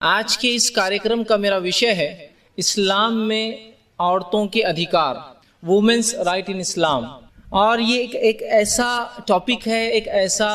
आज के इस कार्यक्रम का मेरा विषय है इस्लाम में औरतों के अधिकार, वुमेन्स राइट इन इस्लाम। और ये एक ऐसा टॉपिक है, एक ऐसा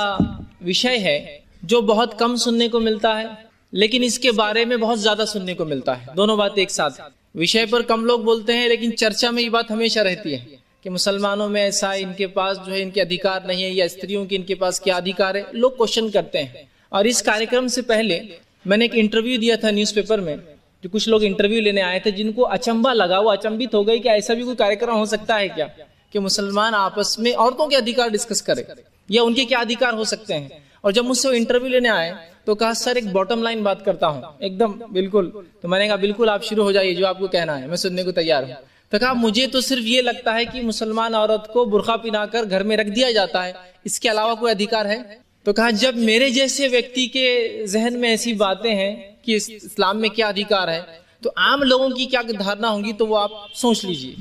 विषय है जो बहुत कम सुनने को मिलता है, लेकिन इसके बारे में बहुत ज्यादा सुनने को मिलता है। दोनों बात एक साथ। विषय पर कम लोग बोलते हैं, लेकिन चर्चा में ये बात हमेशा रहती है कि मुसलमानों में ऐसा, इनके पास जो है इनके अधिकार नहीं है, या स्त्रियों के इनके पास क्या अधिकार है, लोग क्वेश्चन करते हैं। और इस कार्यक्रम से पहले मैंने एक इंटरव्यू दिया था न्यूज़पेपर में, जो कुछ लोग इंटरव्यू लेने आए थे जिनको अचंभा लगा, वो अचंभित हो गई कि ऐसा भी कोई कार्यक्रम हो सकता है क्या कि मुसलमान आपस में औरतों के अधिकार डिस्कस करें या उनके क्या अधिकार हो सकते हैं। और जब मुझसे वो इंटरव्यू लेने आए तो कहा सर एक बॉटम लाइन बात करता हूँ, एकदम बिल्कुल। तो मैंने कहा बिल्कुल आप शुरू हो जाइए, जो आपको कहना है मैं सुनने को तैयार हूँ। तो कहा मुझे तो सिर्फ ये लगता है कि मुसलमान औरत को बुर्का पहनाकर घर में रख दिया जाता है, इसके अलावा कोई अधिकार है? तो कहा जब मेरे जैसे व्यक्ति के जहन में ऐसी बातें हैं कि इस्लाम में क्या अधिकार है, तो आम लोगों की क्या धारणा होंगी, तो वो आप सोच लीजिए।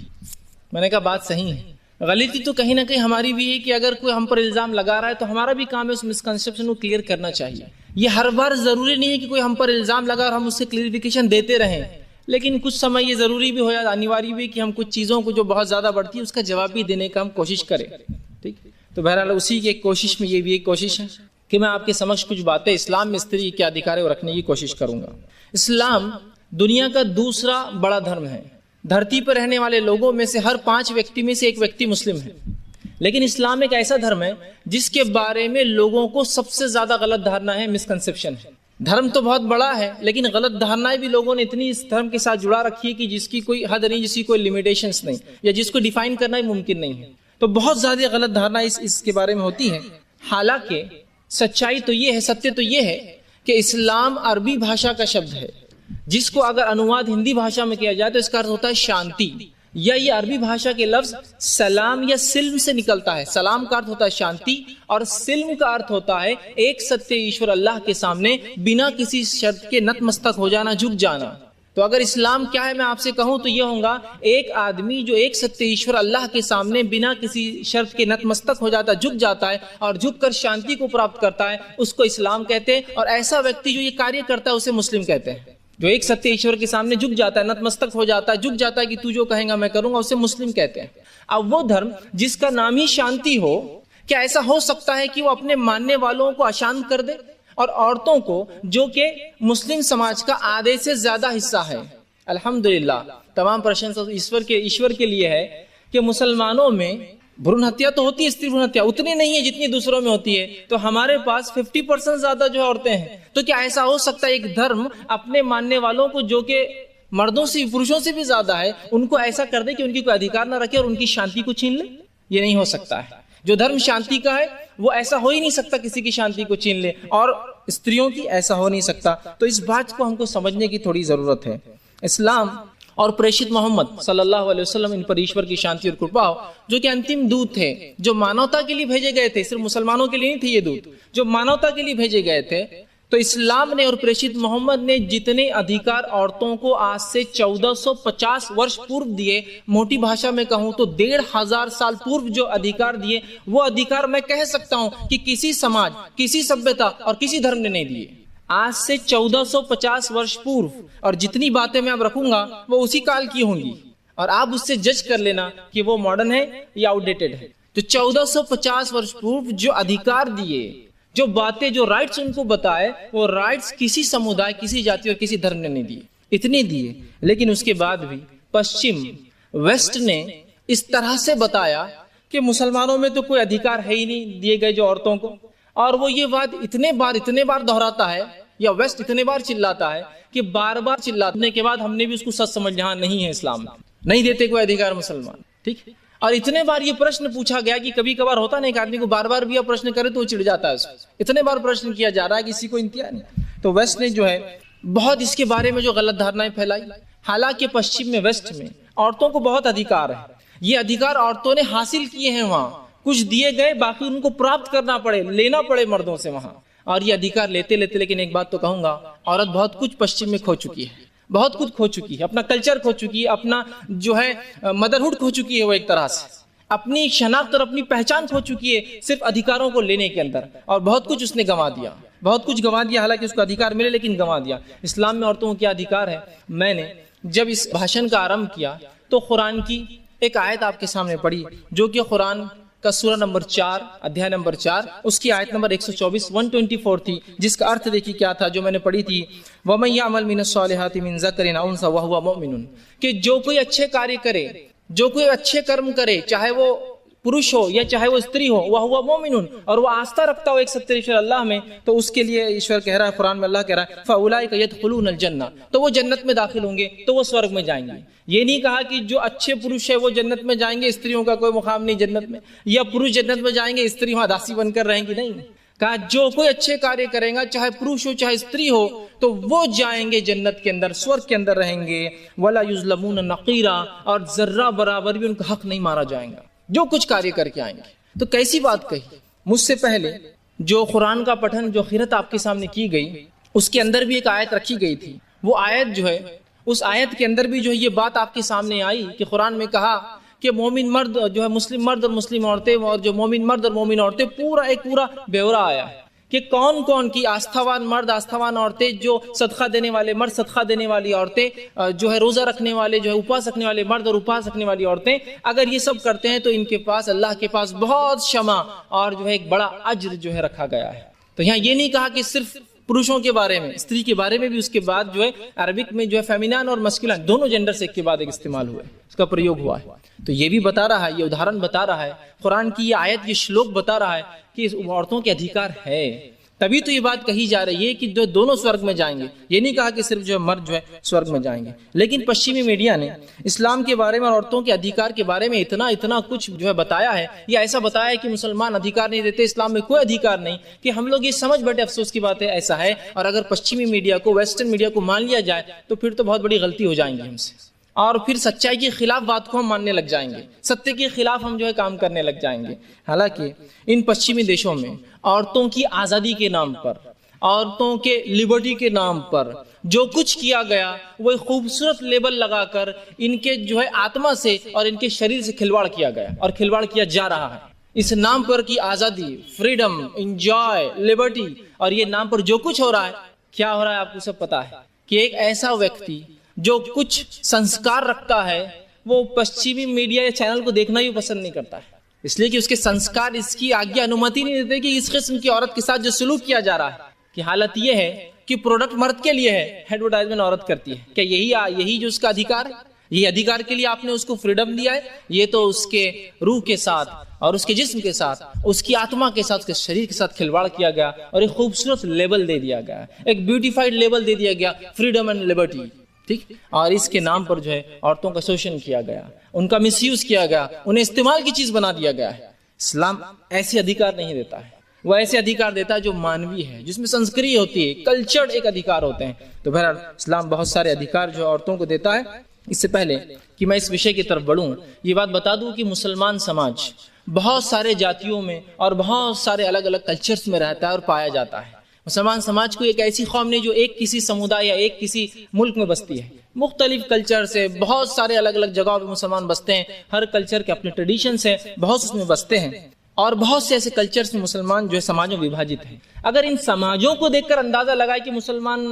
मैंने कहा बात सही है। गलती तो कहीं ना कहीं हमारी भी है कि अगर कोई हम पर इल्जाम लगा रहा है तो हमारा भी काम है उस मिसकंसेप्शन को क्लियर करना चाहिए। ये हर बार जरूरी नहीं है कि कोई हम पर इल्जाम लगा और हम उससे क्लियरिफिकेशन देते रहें, लेकिन कुछ समय ये जरूरी भी हो या अनिवार्य भी कि हम कुछ चीजों को जो बहुत ज्यादा बढ़ती है उसका जवाब भी देने का हम कोशिश करें। ठीक, तो बहरहाल उसी की एक कोशिश में ये भी एक कोशिश है कि मैं आपके समक्ष कुछ बातें इस्लाम में स्त्री के अधिकार रखने की कोशिश करूंगा। इस्लाम दुनिया का दूसरा बड़ा धर्म है। धरती पर रहने वाले लोगों में से हर 5 व्यक्ति में से एक व्यक्ति मुस्लिम है, लेकिन इस्लाम एक ऐसा धर्म है जिसके बारे में लोगों को सबसे ज्यादा गलत धारणा है, मिसकंसेप्शन है। धर्म तो बहुत बड़ा है, लेकिन गलत धारणाएं भी लोगों ने इतनी इस धर्म के साथ जुड़ा रखी है कि जिसकी कोई हद नहीं, जिसकी कोई लिमिटेशंस नहीं, या जिसको डिफाइन करना ही मुमकिन नहीं है। तो बहुत ज्यादा गलत धारणा इसके बारे में होती है। हालांकि सच्चाई तो ये है, सत्य तो ये है कि इस्लाम अरबी भाषा का शब्द है, जिसको अगर अनुवाद हिंदी भाषा में किया जाए तो इसका अर्थ होता है शांति, या ये अरबी भाषा के लफ्ज सलाम या सिल्म से निकलता है। सलाम का अर्थ होता है शांति और सिल्म का अर्थ होता है एक सत्य ईश्वर अल्लाह के सामने बिना किसी शर्त के नतमस्तक हो जाना, झुक जाना। तो अगर इस्लाम क्या है मैं आपसे कहूं तो यह होगा, एक आदमी जो एक सत्य ईश्वर अल्लाह के सामने बिना किसी शर्त के नतमस्तक हो जाता है, झुक जाता है और झुककर शांति को प्राप्त करता है, उसको इस्लाम कहते हैं। और ऐसा व्यक्ति जो ये कार्य करता है उसे मुस्लिम कहते हैं। जो एक सत्य ईश्वर के सामने झुक जाता है, नतमस्तक हो जाता है, झुक जाता है कि तू जो कहेगा मैं करूंगा, उसे मुस्लिम कहते हैं। अब वो धर्म जिसका नाम ही शांति हो, क्या ऐसा हो सकता है कि वो अपने मानने वालों को अशांत कर दे? और औरतों को, जो कि मुस्लिम समाज का आधे से ज्यादा हिस्सा है, अल्हम्दुलिल्लाह तमाम प्रशंसा ईश्वर के लिए है कि मुसलमानों में भ्रूण हत्या तो होती है, स्त्री भ्रूण हत्या उतनी नहीं है जितनी दूसरों में होती है, तो हमारे पास 50% ज्यादा जो औरतें हैं। तो क्या ऐसा हो सकता है एक धर्म अपने मानने वालों को, जो कि मर्दों से, पुरुषों से भी ज्यादा है, उनको ऐसा कर दे कि उनकी कोई अधिकार ना रखे और उनकी शांति को छीन ले? ये नहीं हो सकता है। जो धर्म शांति का है वो ऐसा हो ही नहीं सकता किसी की शांति को छीन ले, और स्त्रियों की ऐसा हो नहीं सकता। तो इस बात को हमको समझने की थोड़ी जरूरत है। इस्लाम और प्रेषित मोहम्मद सल्लल्लाहु अलैहि वसल्लम, इन पर ईश्वर की शांति और कृपा हो, जो कि अंतिम दूत थे, जो मानवता के लिए भेजे गए थे, सिर्फ मुसलमानों के लिए नहीं थे ये दूत, जो मानवता के लिए भेजे गए थे। तो इस्लाम ने और प्रेषित मोहम्मद ने जितने अधिकार औरतों को आज से 1450 वर्ष पूर्व दिए, मोटी भाषा में कहूं तो 1500 साल पूर्व जो अधिकार दिए, वो अधिकार मैं कह सकता हूं कि किसी समाज, किसी सभ्यता और किसी धर्म ने नहीं दिए। आज से 1450 वर्ष पूर्व, और जितनी बातें मैं अब रखूंगा वो उसी काल की होंगी, और आप उससे जज कर लेना कि वो मॉडर्न है या आउटडेटेड है। तो 1450 वर्ष पूर्व जो अधिकार दिए, जो बातें, जो राइट्स उनको बताए, वो राइट्स किसी समुदाय, किसी जाति और किसी धर्म ने नहीं दिए, इतने दिए। लेकिन उसके बाद भी पश्चिम, वेस्ट ने इस तरह से बताया कि मुसलमानों में तो कोई अधिकार है ही नहीं दिए गए जो औरतों को। और वो ये बात इतने बार दोहराता है, या वेस्ट इतने बार चिल्लाता है कि बार बार चिल्लाने के बाद हमने भी उसको सच समझ लिया, हाँ नहीं है, इस्लाम नहीं देते कोई अधिकार मुसलमान। ठीक, और इतने बार ये प्रश्न पूछा गया कि कभी कभार होता नहीं, एक आदमी को बार बार भी यह प्रश्न करे तो वो चिढ़ जाता है उसको। इतने बार प्रश्न किया जा रहा है, किसी को इंतजार नहीं। तो वेस्ट ने जो है बहुत इसके बारे में जो गलत धारणाएं फैलाई। हालांकि पश्चिम में, वेस्ट में औरतों को बहुत अधिकार है। ये अधिकार औरतों ने हासिल किए हैं, वहां कुछ दिए गए, बाकी उनको प्राप्त करना पड़े, लेना पड़े मर्दों से वहां। और ये अधिकार लेते लेते, लेकिन एक बात तो कहूंगा, औरत बहुत कुछ पश्चिम में खो चुकी है, बहुत कुछ खो चुकी है, अपना कल्चर खो चुकी है, अपना जो है मदरहुड खो चुकी है वो एक तरह से। अपनी शनाख्त और अपनी पहचान खो चुकी है सिर्फ अधिकारों को लेने के अंदर, और बहुत कुछ उसने गंवा दिया, बहुत कुछ गंवा दिया। हालांकि उसको अधिकार मिले लेकिन गंवा दिया। इस्लाम में औरतों को क्या अधिकार है? मैंने जब इस भाषण का आरंभ किया तो कुरान की एक आयत आपके सामने पढ़ी, जो कि कुरान का सूरा नंबर 4 अध्याय नंबर 4 उसकी आयत नंबर 124 124 थी, जिसका अर्थ देखिए क्या था जो मैंने पढ़ी थी। वमन यअमल मिनस्सालिहाति मिन ज़करिन औ उन्सा वहुवा मुमिनुन, कि जो कोई अच्छे कार्य करे, जो कोई अच्छे कर्म करे, चाहे वो पुरुष हो या चाहे वो स्त्री हो, वह हुआ मोमिनुन, और वह आस्था रखता हो एक सत्य ईश्वर अल्लाह में, तो उसके लिए ईश्वर कह रहा है, कुरान में अल्लाह कह रहा है फउलाइका यदखुलूनल जन्नह, तो वो जन्नत में दाखिल होंगे, तो वो स्वर्ग में जाएंगे। ये नहीं कहा कि जो अच्छे पुरुष है वो जन्नत में जाएंगे, स्त्रियों का कोई मुकाम नहीं जन्नत में, या पुरुष जन्नत में जाएंगे स्त्री वहां दासी बनकर रहेंगी, नहीं। कहा जो कोई अच्छे कार्य करेगा, चाहे पुरुष हो चाहे स्त्री हो, तो वो जाएंगे जन्नत के अंदर, स्वर्ग के अंदर रहेंगे। वला युज़लमून नक़ीरा, और जर्रा बराबर भी उनका हक नहीं मारा जाएगा जो कुछ कार्य करके आएंगे। तो कैसी बात कही। मुझसे पहले जो कुरान का पठन, जो खिरत आपके सामने की गई, उसके अंदर भी एक आयत रखी गई थी। वो आयत जो है, उस आयत के अंदर भी जो है ये बात आपके सामने आई कि कुरान में कहा कि मोमिन मर्द जो है, मुस्लिम मर्द और मुस्लिम औरतें, और जो मोमिन मर्द और मोमिन औरतें, पूरा एक पूरा ब्यौरा आया है कि कौन कौन की आस्थावान मर्द, आस्थावान औरतें, जो सदका देने वाले मर्द, सदका देने वाली औरतें, जो है रोजा रखने वाले, जो है उपवास रखने वाले मर्द और उपवास रखने वाली औरतें, अगर ये सब करते हैं तो इनके पास, अल्लाह के पास बहुत क्षमा और जो है एक बड़ा अज्र जो है रखा गया है। तो यहाँ ये नहीं कहा कि सिर्फ पुरुषों के बारे में, स्त्री के बारे में भी उसके बाद जो है अरबिक में जो है फेमिनान और मस्कुलिन दोनों जेंडर से एक के बाद एक इस्तेमाल हुए, उसका प्रयोग हुआ है। तो ये भी बता रहा है, ये उदाहरण बता रहा है, कुरान की ये आयत, ये श्लोक बता रहा है कि औरतों के अधिकार है। तभी तो ये बात कही जा रही है कि जो दोनों स्वर्ग में जाएंगे। ये नहीं कहा कि सिर्फ जो मर्द जो है स्वर्ग में जाएंगे। लेकिन पश्चिमी मीडिया ने इस्लाम के बारे में और औरतों के अधिकार के बारे में इतना कुछ जो है बताया है, या ऐसा बताया है कि मुसलमान अधिकार नहीं देते, इस्लाम में कोई अधिकार नहीं, कि हम लोग ये समझ बैठे, अफसोस की बात है ऐसा है। और अगर पश्चिमी मीडिया को, वेस्टर्न मीडिया को मान लिया जाए तो फिर तो बहुत बड़ी गलती हो जाएंगी हमसे, और फिर सच्चाई के खिलाफ बात को हम मानने लग जाएंगे, सत्य के खिलाफ हम जो है काम करने लग जाएंगे। हालांकि इन पश्चिमी देशों में औरतों की आजादी के नाम पर, औरतों के लिबर्टी के नाम पर जो कुछ किया गया, वो खूबसूरत लेबल लगाकर इनके जो है आत्मा से और इनके शरीर से खिलवाड़ किया गया और खिलवाड़ किया जा रहा है इस नाम पर कि आजादी, फ्रीडम, एंजॉय, लिबर्टी, और ये नाम पर जो कुछ हो रहा है, क्या हो रहा है आपको सब पता है कि एक ऐसा व्यक्ति जो कुछ संस्कार रखता है, वो पश्चिमी मीडिया या चैनल को देखना ही पसंद नहीं करता है, इसलिए कि उसके संस्कार इसकी आज्ञा अनुमति नहीं देते कि इस किस्म की औरत के साथ जो सलूक किया जा रहा है, कि हालत ये है कि प्रोडक्ट मर्द के लिए है, एडवर्टाइजमेंट औरत करती है। क्या यही जो उसका अधिकार है? ये अधिकार के लिए आपने उसको फ्रीडम दिया है? ये तो उसके रूह के साथ और उसके जिस्म के साथ, उसकी आत्मा के साथ, उसके शरीर के साथ खिलवाड़ किया गया और एक खूबसूरत लेबल दे दिया गया, एक ब्यूटीफाइड लेबल दे दिया गया, फ्रीडम एंड लिबर्टी, ठीक। और इसके नाम पर जो है औरतों का शोषण किया गया, उनका मिसयूज किया गया, उन्हें इस्तेमाल की चीज बना दिया गया है। इस्लाम ऐसे अधिकार नहीं देता है, वह ऐसे अधिकार देता है जो मानवीय है, जिसमें संस्कृति होती है, कल्चर्ड एक अधिकार होते हैं। तो बहरहाल इस्लाम बहुत सारे अधिकार जो औरतों को देता है। इससे पहले कि मैं इस विषय की तरफ बढ़ूं, ये बात बता दूं कि मुसलमान समाज बहुत सारे जातियों में और बहुत सारे अलग अलग कल्चर्स में रहता है और पाया जाता है। मुसलमान समाज को एक ऐसी कौम नहीं जो एक किसी समुदाय या एक किसी मुल्क में बसती है। मुख्तलिफ कल्चर से बहुत सारे अलग अलग जगहों पे मुसलमान बसते हैं, हर कल्चर के अपने ट्रेडिशंस हैं, बहुत उसमें बसते हैं, और बहुत से ऐसे कल्चर्स में मुसलमान जो है समाजों में विभाजित है। अगर इन समाजों को देखकर अंदाजा लगाए कि मुसलमान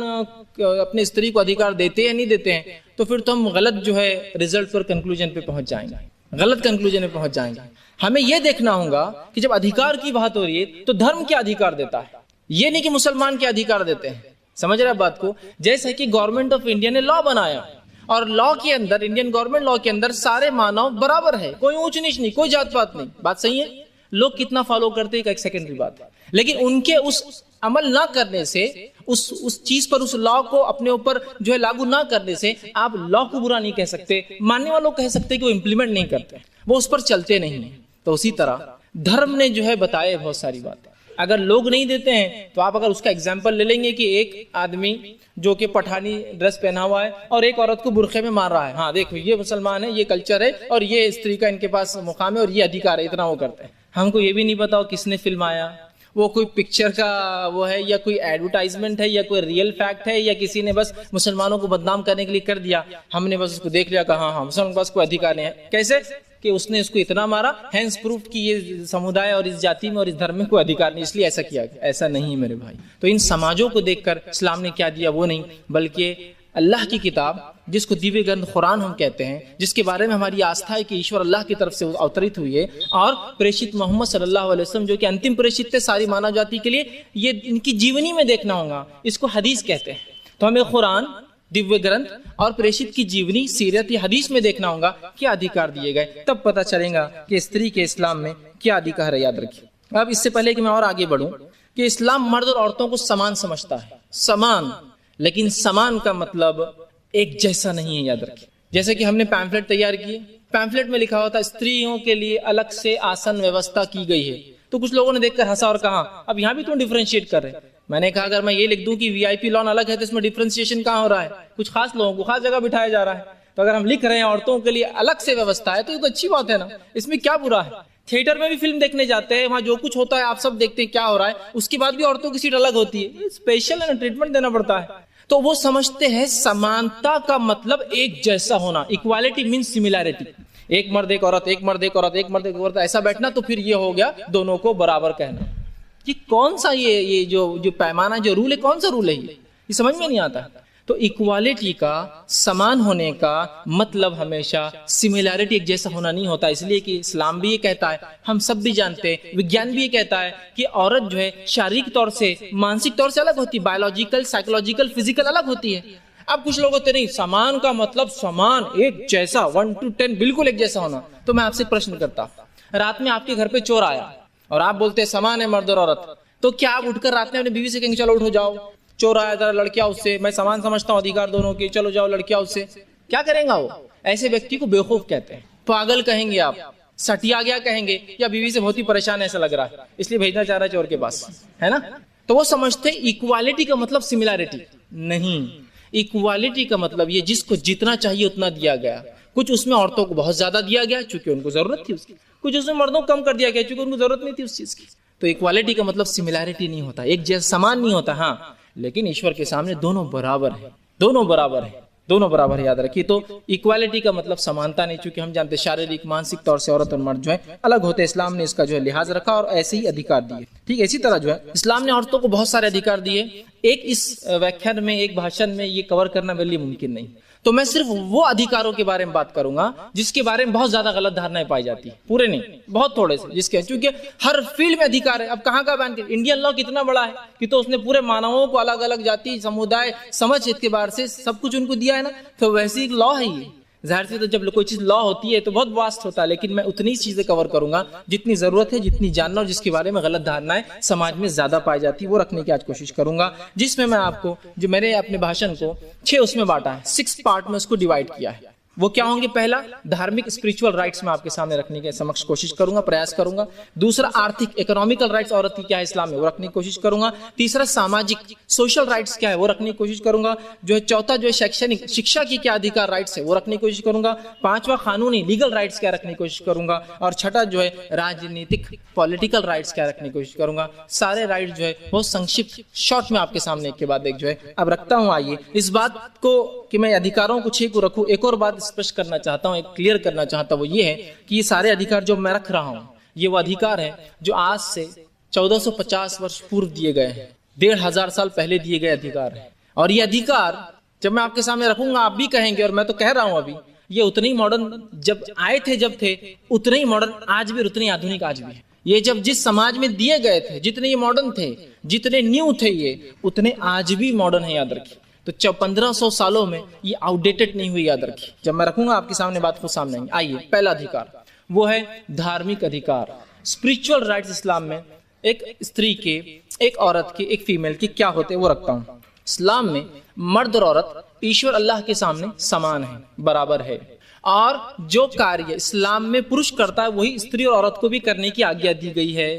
अपने स्त्री को अधिकार देते या नहीं देते हैं, तो फिर तो हम गलत जो है रिजल्ट पर, कंक्लूजन पे पहुंच जाएंगे, गलत कंक्लूजन में पहुंच जाएंगे। हमें यह देखना होगा कि जब अधिकार की बात हो रही है तो धर्म क्या अधिकार देता है, ये नहीं कि मुसलमान क्या अधिकार देते हैं। समझ रहे बात को? जैसे कि गवर्नमेंट ऑफ इंडिया ने लॉ बनाया, और लॉ के अंदर, इंडियन गवर्नमेंट लॉ के अंदर सारे मानव बराबर है, कोई ऊंच नीच नहीं, कोई जात पात नहीं। बात सही है? लोग कितना फॉलो करते हैं एक सेकेंडरी बात है, लेकिन उनके उस अमल ना करने से, उस चीज पर, उस लॉ को अपने ऊपर जो है लागू ना करने से आप लॉ को बुरा नहीं कह सकते। मानने वालों कह सकते कि वो इंप्लीमेंट नहीं करते, वो उस पर चलते नहीं। तो उसी तरह धर्म ने जो है बताए बहुत सारी बातें। अगर लोग नहीं देते हैं तो आप अगर उसका एग्जाम्पल ले लेंगे कि एक आदमी जो कि पठानी ड्रेस पहना हुआ है और एक औरत को बुरखे में मार रहा है, हाँ देखो ये मुसलमान है, ये कल्चर है, और ये स्त्री का इनके पास मुकाम है और ये अधिकार है, इतना वो करते हैं। हमको ये भी नहीं पता हो किसने फिल्म आया, वो कोई पिक्चर का वो है या कोई एडवर्टाइजमेंट है या कोई रियल फैक्ट है, या किसी ने बस मुसलमानों को बदनाम करने के लिए कर दिया, हमने बस उसको देख लिया, कहा हाँ मुसलमान के पास कोई अधिकार नहीं है। कैसे? कि उसने इसको इतना मारा, हैंस प्रूफ कि ये समुदाय और इस जाति में और इस धर्म में कोई अधिकार नहीं, इसलिए ऐसा किया गया। ऐसा नहीं मेरे भाई। तो इन समाजों को देखकर इस्लाम ने क्या दिया वो नहीं, बल्कि अल्लाह की किताब जिसको दिव्य ग्रंथ कुरान हम कहते हैं, जिसके बारे में हमारी आस्था है कि ईश्वर अल्लाह की तरफ से अवतरित हुई है, और प्रेषित मोहम्मद सल्लल्लाहु अलैहि वसल्लम जो कि अंतिम प्रेषित थे सारी मानव जाति के लिए, ये इनकी जीवनी में देखना होगा, इसको हदीस कहते हैं। तो हमें कुरान, दिव्य ग्रंथ और प्रेषित की जीवनी, सीरत या हदीस में देखना होगा क्या अधिकार दिए गए, तब पता चलेगा कि स्त्री के इस्लाम में क्या अधिकार है। याद रखिए। अब इससे पहले कि मैं और आगे बढ़ूं, कि इस्लाम मर्द और औरतों को समान समझता है, समान, लेकिन समान का मतलब एक जैसा नहीं है। याद रखिए। जैसे कि हमने पैम्फलेट तैयार किए, पैम्फलेट में लिखा होता स्त्रियों के लिए अलग से आसन व्यवस्था की गई है, तो कुछ लोगों ने देखकर हंसा और कहा अब यहाँ भी तुम डिफरेंशिएट कर रहे हैं। मैंने कहा अगर मैं ये लिख दूं कि वीआईपी लॉन अलग है तो इसमें डिफरेंशिएशन कहाँ हो रहा है, कुछ खास लोगों को खास जगह बिठाया जा रहा है। तो अगर हम लिख रहे हैं औरतों के लिए अलग से व्यवस्था है तो ये तो अच्छी बात है ना, इसमें क्या बुरा है। थिएटर में भी फिल्म देखने जाते हैं, वहां जो कुछ होता है आप सब देखते हैं क्या हो रहा है, उसके बाद भी औरतों की सीट अलग होती है, स्पेशल ट्रीटमेंट देना पड़ता है। तो वो समझते हैं समानता का मतलब एक जैसा होना, इक्वालिटी मीन्स सिमिलैरिटी। एक मर्द एक औरत, एक मर्द एक औरत, एक मर्द एक औरत, ऐसा बैठना तो फिर ये हो गया दोनों को बराबर कहना। ये कौन सा ये जो पैमाना, जो रूल है, कौन सा रूल है ये समझ में नहीं आता। तो इक्वालिटी का, समान होने का मतलब हमेशा सिमिलैरिटी, एक जैसा होना नहीं होता। इसलिए कि इस्लाम भी ये कहता है, हम सब भी जानते हैं, विज्ञान भी ये कहता है कि औरत जो है शारीरिक तौर से, मानसिक तौर से अलग होती है, बायोलॉजिकल, साइकोलॉजिकल, फिजिकल अलग होती है। अब कुछ लोग होते नहीं, समान का मतलब समान, एक जैसा, 1 to 10 बिल्कुल एक जैसा होना। तो मैं आपसे प्रश्न करता, रात में आपके घर पे चोर आया और आप बोलते हैं समान है मर्द और औरत, तो क्या आप उठकर रात में अपनी बीवी से कहेंगे चलो उठो जाओ, चोर आया जरा लड़कियां उससे, मैं समान समझता हूं अधिकार दोनों के, चलो जाओ लड़कियां उससे, क्या करेगा वो? ऐसे व्यक्ति को बेवकूफ कहते हैं, पागल कहेंगे आप, सटिया गया कहेंगे, या बीवी से बहुत ही परेशान ऐसा लग रहा है इसलिए भेजना चाह रहा है चोर के पास, है ना। तो वो समझते इक्वालिटी का मतलब सिमिलैरिटी नहीं, इक्वालिटी का मतलब ये जिसको जितना चाहिए उतना दिया गया। कुछ उसमें औरतों को बहुत ज्यादा दिया गया क्योंकि उनको जरूरत थी उसकी, कुछ उसमें मर्दों को कम कर दिया गया क्योंकि उनको जरूरत नहीं थी उस चीज की। तो इक्वालिटी का मतलब सिमिलैरिटी नहीं होता, एक जैसा समान नहीं होता। हाँ, लेकिन ईश्वर के सामने दोनों बराबर है, दोनों बराबर है, दोनों बराबर है, याद रखिए। तो इक्वालिटी का मतलब समानता नहीं, चूंकि हम जानते शारीरिक मानसिक तौर से औरत और मर्द जो है अलग होते हैं। इस्लाम ने इसका जो है लिहाज रखा और ऐसे ही अधिकार दिए। ठीक है, इसी तरह जो है इस्लाम ने औरतों को बहुत सारे अधिकार दिए। एक इस व्याख्यान में, एक भाषण में ये कवर करना मेरे लिए मुमकिन नहीं, तो मैं सिर्फ वो अधिकारों के बारे में बात करूंगा जिसके बारे में बहुत ज्यादा गलत धारणाएं पाई जाती है, पूरे नहीं, बहुत थोड़े से, जिसके क्योंकि हर फील्ड में अधिकार है। अब कहाँ का बैन, इंडियन लॉ कितना बड़ा है कि तो उसने पूरे मानवों को अलग अलग जाति, समुदाय, समझ के बारे से सब कुछ उनको दिया है ना। तो वैसे एक लॉ है ये, जाहिर से तो जब कोई चीज लॉ होती है तो बहुत वास्ट होता है, लेकिन मैं उतनी चीजें कवर करूंगा जितनी जरूरत है, जितनी जानना और जिसके बारे में गलत धारणाएं समाज में ज्यादा पाई जाती है वो रखने की आज कोशिश करूंगा। जिसमें मैं आपको, जो मैंने अपने भाषण को 6 उसमें बांटा है, 6 पार्ट में उसको डिवाइड किया है। वो क्या होंगे? पहला, धार्मिक स्पिरिचुअल राइट्स में आपके सामने रखने के समक्ष कोशिश करूंगा, प्रयास करूंगा। दूसरा, आर्थिक इकोनॉमिकल राइट्स औरत की क्या है इस्लाम में, वो रखने की कोशिश करूंगा। तीसरा, सामाजिक सोशल राइट्स क्या है वो रखने की कोशिश करूंगा। जो है चौथा, जो है शैक्षणिक शिक्षा की क्या अधिकार राइट्स है वो रखने की कोशिश करूंगा। पांचवा, कानूनी लीगल राइट्स क्या रखने की कोशिश करूंगा। और छठा जो है राजनीतिक पॉलिटिकल राइट्स क्या रखने की कोशिश करूंगा। सारे राइट्स जो है बहुत संक्षिप्त शॉर्ट में आपके सामने एक के बाद एक जो है अब रखता हूं। आइए इस बात को कि मैं अधिकारों को 6 को रखूं, एक और बात स्पष्ट करना चाहता हूं, एक क्लियर करना चाहता हूं, वो ये है कि ये सारे अधिकार जो मैं रख रहा हूं ये वो अधिकार है जो आज से 1450 वर्ष पूर्व दिए गए हैं, 1500 साल पहले दिए गए अधिकार है। और ये अधिकार जब मैं आपके सामने रखूंगा आप भी कहेंगे, और मैं तो कह रहा हूं अभी, ये उतने ही मॉडर्न जब आए थे, जब थे उतने ही मॉडर्न आज भी, उतने ही आधुनिक आज भी है। ये जब जिस समाज में दिए गए थे, जितने ये मॉडर्न थे, जितने न्यू थे ये, उतने आज भी मॉडर्न है, याद रखिए। तो 1500 सालों में ये आउटडेटेड नहीं हुई, याद रखिए। जब मैं रखूंगा आपके सामने बात को सामने आएंगे। आइए, पहला अधिकार वो है धार्मिक अधिकार, स्पिरिचुअल राइट्स। इस्लाम में एक स्त्री के, एक औरत के, एक फीमेल के क्या होते हैं वो रखता हूं। इस्लाम में मर्द और औरत ईश्वर अल्लाह के सामने समान है, बराबर है। और जो कार्य इस्लाम में पुरुष करता है वही स्त्री और औरत को भी करने की आज्ञा दी गई है।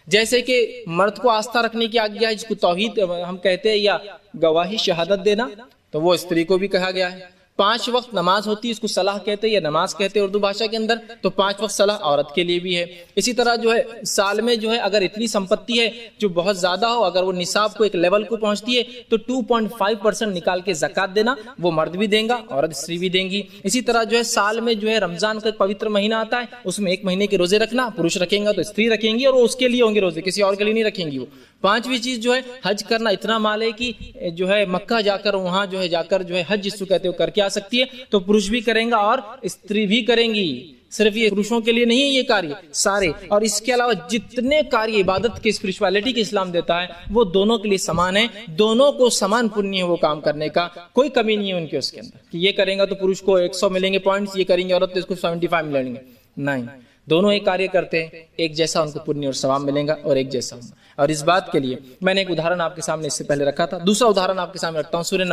जैसे कि मर्द को आस्था रखने की आज्ञा है, जिसको तौहीद हम कहते हैं, या गवाही शहादत देना, तो वो स्त्री को भी कहा गया है। 5 वक्त नमाज होती है, इसको सलाह कहते हैं या नमाज कहते हैं उर्दू भाषा के अंदर, तो 5 वक्त सलाह औरत के लिए भी है। इसी तरह जो है साल में जो है अगर इतनी संपत्ति है जो बहुत ज्यादा हो, अगर वो निसाब को एक लेवल को पहुंचती है तो 2.5% निकाल के ज़कात देना, वो मर्द भी देगा, औरत स्त्री भी देंगी। इसी तरह जो है साल में जो है रमजान का पवित्र महीना आता है, उसमें 1 महीने के रोजे रखना, पुरुष रखेंगे तो स्त्री रखेंगी, और वो उसके लिए होंगे रोजे, किसी और के लिए नहीं रखेंगी वो। 5वीं चीज जो है हज करना, इतना माल है कि जो है मक्का जाकर वहां जो है जाकर जो है हज जिसको कहते हो करके आ सकती है, तो पुरुष भी करेंगे और स्त्री भी करेंगी। सिर्फ ये पुरुषों के लिए नहीं है ये कार्य सारे, और इसके अलावा जितने कार्य इबादत के स्पिरिचुअलिटी के इस्लाम देता है वो दोनों के लिए समान है, दोनों को समान पुण्य है वो काम करने का, कोई कमी नहीं है उनके उसके अंदर कि ये करेंगे तो पुरुष को 100 मिलेंगे पॉइंट्स, ये करेंगे औरत तो इसको 75 मिलेंगे, नहीं, दोनों एक कार्य करते हैं, एक जैसा उनको पुण्य और सवाब मिलेगा और एक जैसा होगा। और इस बात के लिए मैंने एक उदाहरण आपके सामने इससे पहले रखा था, दूसरा उदाहरण आपके सामने रखता हूँ। सूरह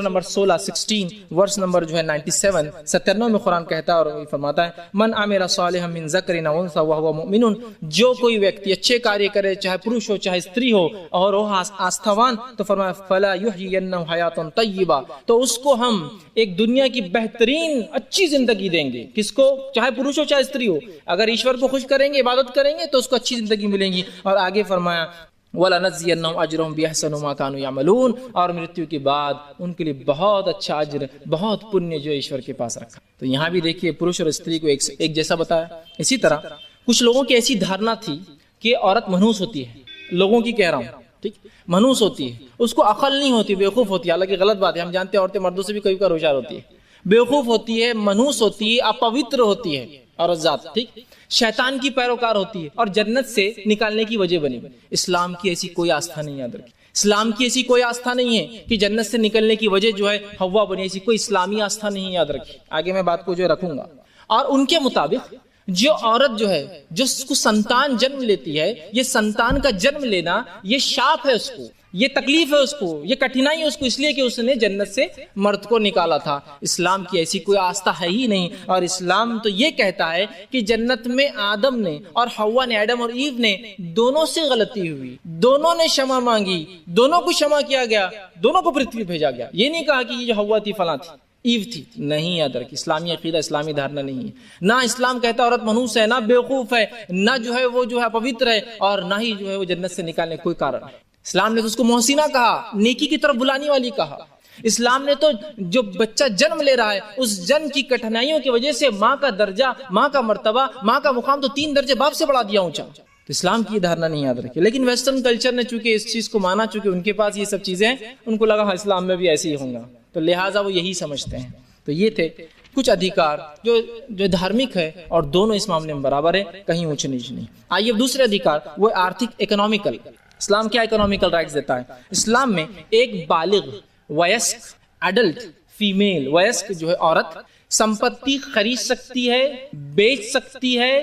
नंबर 16 वर्ष नंबर जो है 97 में कुरान कहता है और फरमाता है, मन आमिला सालिहम मिन ज़करिन औ उन्सा व हुवा मुमिनुन, जो कोई व्यक्ति अच्छे कार्य करे, चाहे पुरुष हो चाहे स्त्री हो, और वो आस्थावान, तो फरमाया फला युहयिन्नहु हयातन तय्यिबा, तो उसको हम एक दुनिया की बेहतरीन अच्छी जिंदगी देंगे। किसको? चाहे पुरुष हो चाहे स्त्री हो, अगर ईश्वर को खुश करेंगे, इबादत करेंगे तो उसको अच्छी जिंदगी मिलेगी। और आगे फरमाया वलनज़्ज़ियन्नहुम अजरहुम बिअहसनि मा कानू यअमलून, और मृत्यु के बाद उनके लिए बहुत अच्छा अज्र, बहुत पुण्य जो ईश्वर के पास रखा। तो यहाँ भी देखिए पुरुष और स्त्री को एक जैसा बताया। इसी तरह कुछ लोगों की ऐसी धारणा थी कि औरत मनहूस होती है, लोगों की कह रहा हूँ, ठीक, मनहूस होती है, उसको अकल नहीं होती, बेवकूफ होती है। हालांकि गलत बात है, हम जानते हैं औरतें मर्दों से भी कई बार होशियार होती है, बेवकूफ होती है, मनहूस होती है, अपवित्र होती है औरत जात, ठीक, शैतान की पैरोकार होती है और जन्नत से निकालने की वजह बनी। इस्लाम की ऐसी कोई आस्था नहीं, याद रखिए, इस्लाम की ऐसी कोई आस्था नहीं है कि जन्नत से निकलने की वजह जो है हव्वा बनी, ऐसी कोई इस्लामी आस्था नहीं है, याद रखिए। आगे मैं बात को जो रखूंगा। और उनके मुताबिक जो औरत जो है, जो उसको संतान जन्म लेती है, ये संतान का जन्म लेना ये शाप है उसको, ये तकलीफ है उसको, ये कठिनाई है उसको, इसलिए कि उसने जन्नत से मर्द को निकाला था। इस्लाम की ऐसी कोई आस्था है ही नहीं। और इस्लाम तो ये कहता है कि जन्नत में आदम ने और हव्वा ने, आदम और ईव ने, दोनों से गलती हुई, दोनों ने क्षमा मांगी, दोनों को क्षमा किया गया, दोनों को पृथ्वी भेजा गया। ये नहीं कहा कि ये जो हव्वा थी फलां थी, ईव थी, नहीं, याद रखिए, इस्लामी अकीदा, इस्लामी धारणा नहीं है। ना इस्लाम कहता औरत मनहूस है, ना बेवकूफ है, ना जो है वो जो है अपवित्र है, और ना ही जो है वो जन्नत से निकालने कोई कारण है। इस्लाम ने तो उसको मोहसिना कहा, नेकी की तरफ बुलाने वाली कहा। इस्लाम ने तो जो बच्चा जन्म ले रहा है उस जन्म की कठिनाइयों की वजह से माँ का दर्जा, माँ का मर्तबा, माँ का मुकाम तो 3 दर्जे बाप से बढ़ा दिया ऊंचा। तो इस्लाम की धारणा नहीं, याद रखिए। लेकिन वेस्टर्न कल्चर ने चूंकि इस चीज को माना, चूंकि उनके पास ये सब चीजें हैं, उनको लगा हाँ इस्लाम में भी ऐसे ही होगा, तो लिहाजा वो यही समझते हैं। तो ये थे कुछ अधिकार जो धार्मिक है और दोनों इस मामले में बराबर है, कहीं ऊंच नीच नहीं। आइए दूसरे अधिकार, वो आर्थिक, इकोनॉमिकल। इस्लाम क्या इकोनॉमिकल राइट्स देता है? इस्लाम में एक बालिग, वयस्क, एडल्ट फीमेल, वयस्क जो है औरत, संपत्ति खरीद सकती है, बेच सकती है,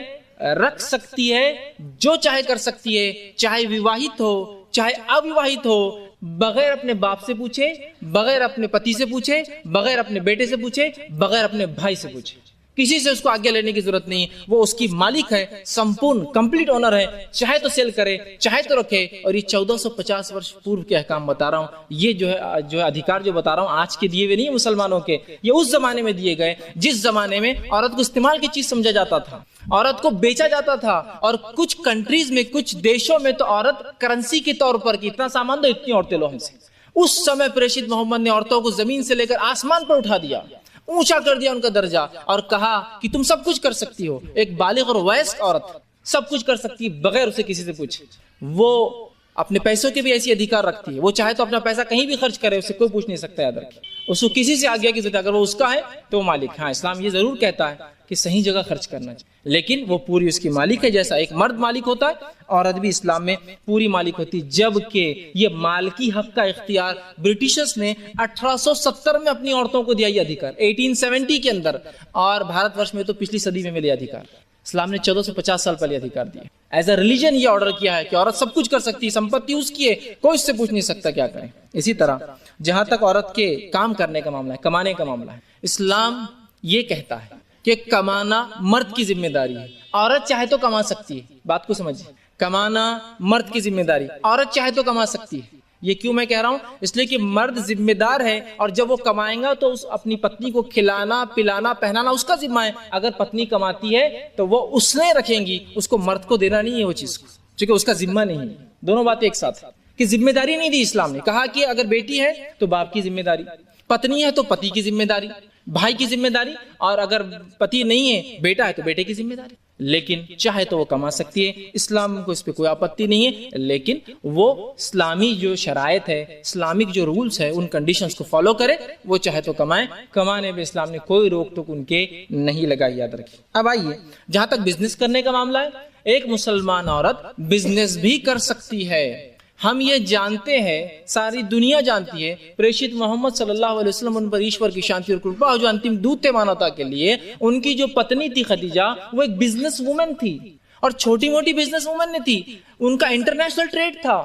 रख सकती है, जो चाहे कर सकती है, चाहे विवाहित हो चाहे अविवाहित हो, बगैर अपने बाप से पूछे, बगैर अपने पति से पूछे, बगैर अपने बेटे से पूछे, बगैर अपने भाई से पूछे, किसी से उसको आज्ञा लेने की जरूरत नहीं। वो उसकी मालिक है, संपूर्ण कंप्लीट ओनर है, चाहे तो सेल करे चाहे तो रखे। और ये 1450 वर्ष पूर्व के अहकाम बता रहा हूँ, ये जो है अधिकार जो बता रहा हूँ आज के दिए हुए नहीं मुसलमानों के, ये उस जमाने में दिए गए जिस जमाने में औरत को इस्तेमाल की चीज समझा जाता था, औरत को बेचा जाता था। और कुछ कंट्रीज में, कुछ देशों में तो औरत करेंसी के तौर पर, कि इतना सामान दो इतनी औरतें लो हमसे। उस समय प्रेषित मोहम्मद ने औरतों को जमीन से लेकर आसमान पर उठा दिया, ऊंचा कर दिया उनका दर्जा, और कहा कि तुम सब कुछ कर सकती हो। एक बालिग और वयस्क औरत सब कुछ कर सकती है बगैर उसे किसी से पूछे। वो अपने पैसों के भी ऐसी अधिकार रखती है, वो चाहे तो अपना पैसा कहीं भी खर्च करे, उससे कोई पूछ नहीं सकता, याद रखिए। उसको किसी से आज्ञा की जरूरत, अगर वो उसका है तो वो मालिक। हाँ, इस्लाम ये जरूर कहता है कि सही जगह खर्च करना चाहिए, लेकिन वो पूरी उसकी मालिक है। जैसा एक मर्द मालिक होता है, औरत भी इस्लाम में पूरी मालिक होती है। जबकि ये मालकी हक का इख्तियार ब्रिटिशर्स ने 1870 में अपनी औरतों को दिया, ये अधिकार 1870 के अंदर, और भारतवर्ष में तो पिछली सदी में मिले अधिकार। इस्लाम ने 1450 साल पहले अधिकार दिए। एज अ रिलीजन ये ऑर्डर किया है कि औरत सब कुछ कर सकती है, संपत्ति उसकी है, कोई इससे पूछ नहीं सकता क्या करें। इसी तरह जहां तक औरत के काम करने का मामला है, कमाने का मामला है, इस्लाम ये कहता है कि कमाना मर्द की जिम्मेदारी है। औरत चाहे तो कमा सकती है, बात को समझिए, कमाना मर्द की जिम्मेदारी, औरत चाहे तो कमा सकती है, ये क्यों मैं कह रहा हूं? इसलिए कि मर्द जिम्मेदार है और जब वो कमाएगा तो उस अपनी पत्नी को खिलाना पिलाना पहनाना उसका जिम्मा है। अगर पत्नी कमाती है तो वो उसने रखेंगी, उसको मर्द को देना नहीं है वो चीज को, क्योंकि उसका जिम्मा नहीं है। दोनों बातें एक साथ कि जिम्मेदारी नहीं दी इस्लाम ने। कहा कि अगर बेटी है तो बाप की जिम्मेदारी, पत्नी है तो पति की जिम्मेदारी, भाई की जिम्मेदारी, और अगर पति नहीं है बेटा है तो बेटे की जिम्मेदारी। लेकिन चाहे तो वो कमा सकती है, इस्लाम को इस पे कोई आपत्ति नहीं है, लेकिन वो इस्लामी जो शरायत है, इस्लामिक जो रूल्स है, उन कंडीशंस को फॉलो करे। वो चाहे तो कमाए, कमाने में इस्लाम ने कोई रोक टोक उनके नहीं लगाई, याद रखिए। अब आइए जहां तक बिजनेस करने का मामला है, एक मुसलमान औरत बिजनेस भी कर सकती है। हम ये जानते हैं, सारी दुनिया जानती है, प्रेषित मोहम्मद सल्लल्लाहु अलैहि वसल्लम उन पर ईश्वर की शांति और कृपा हो, जो अंतिम दूत थे मानवता के लिए, उनकी जो पत्नी थी खदीजा, वो एक बिजनेस वुमन थी और छोटी मोटी बिजनेस वुमन नहीं थी, उनका इंटरनेशनल ट्रेड था।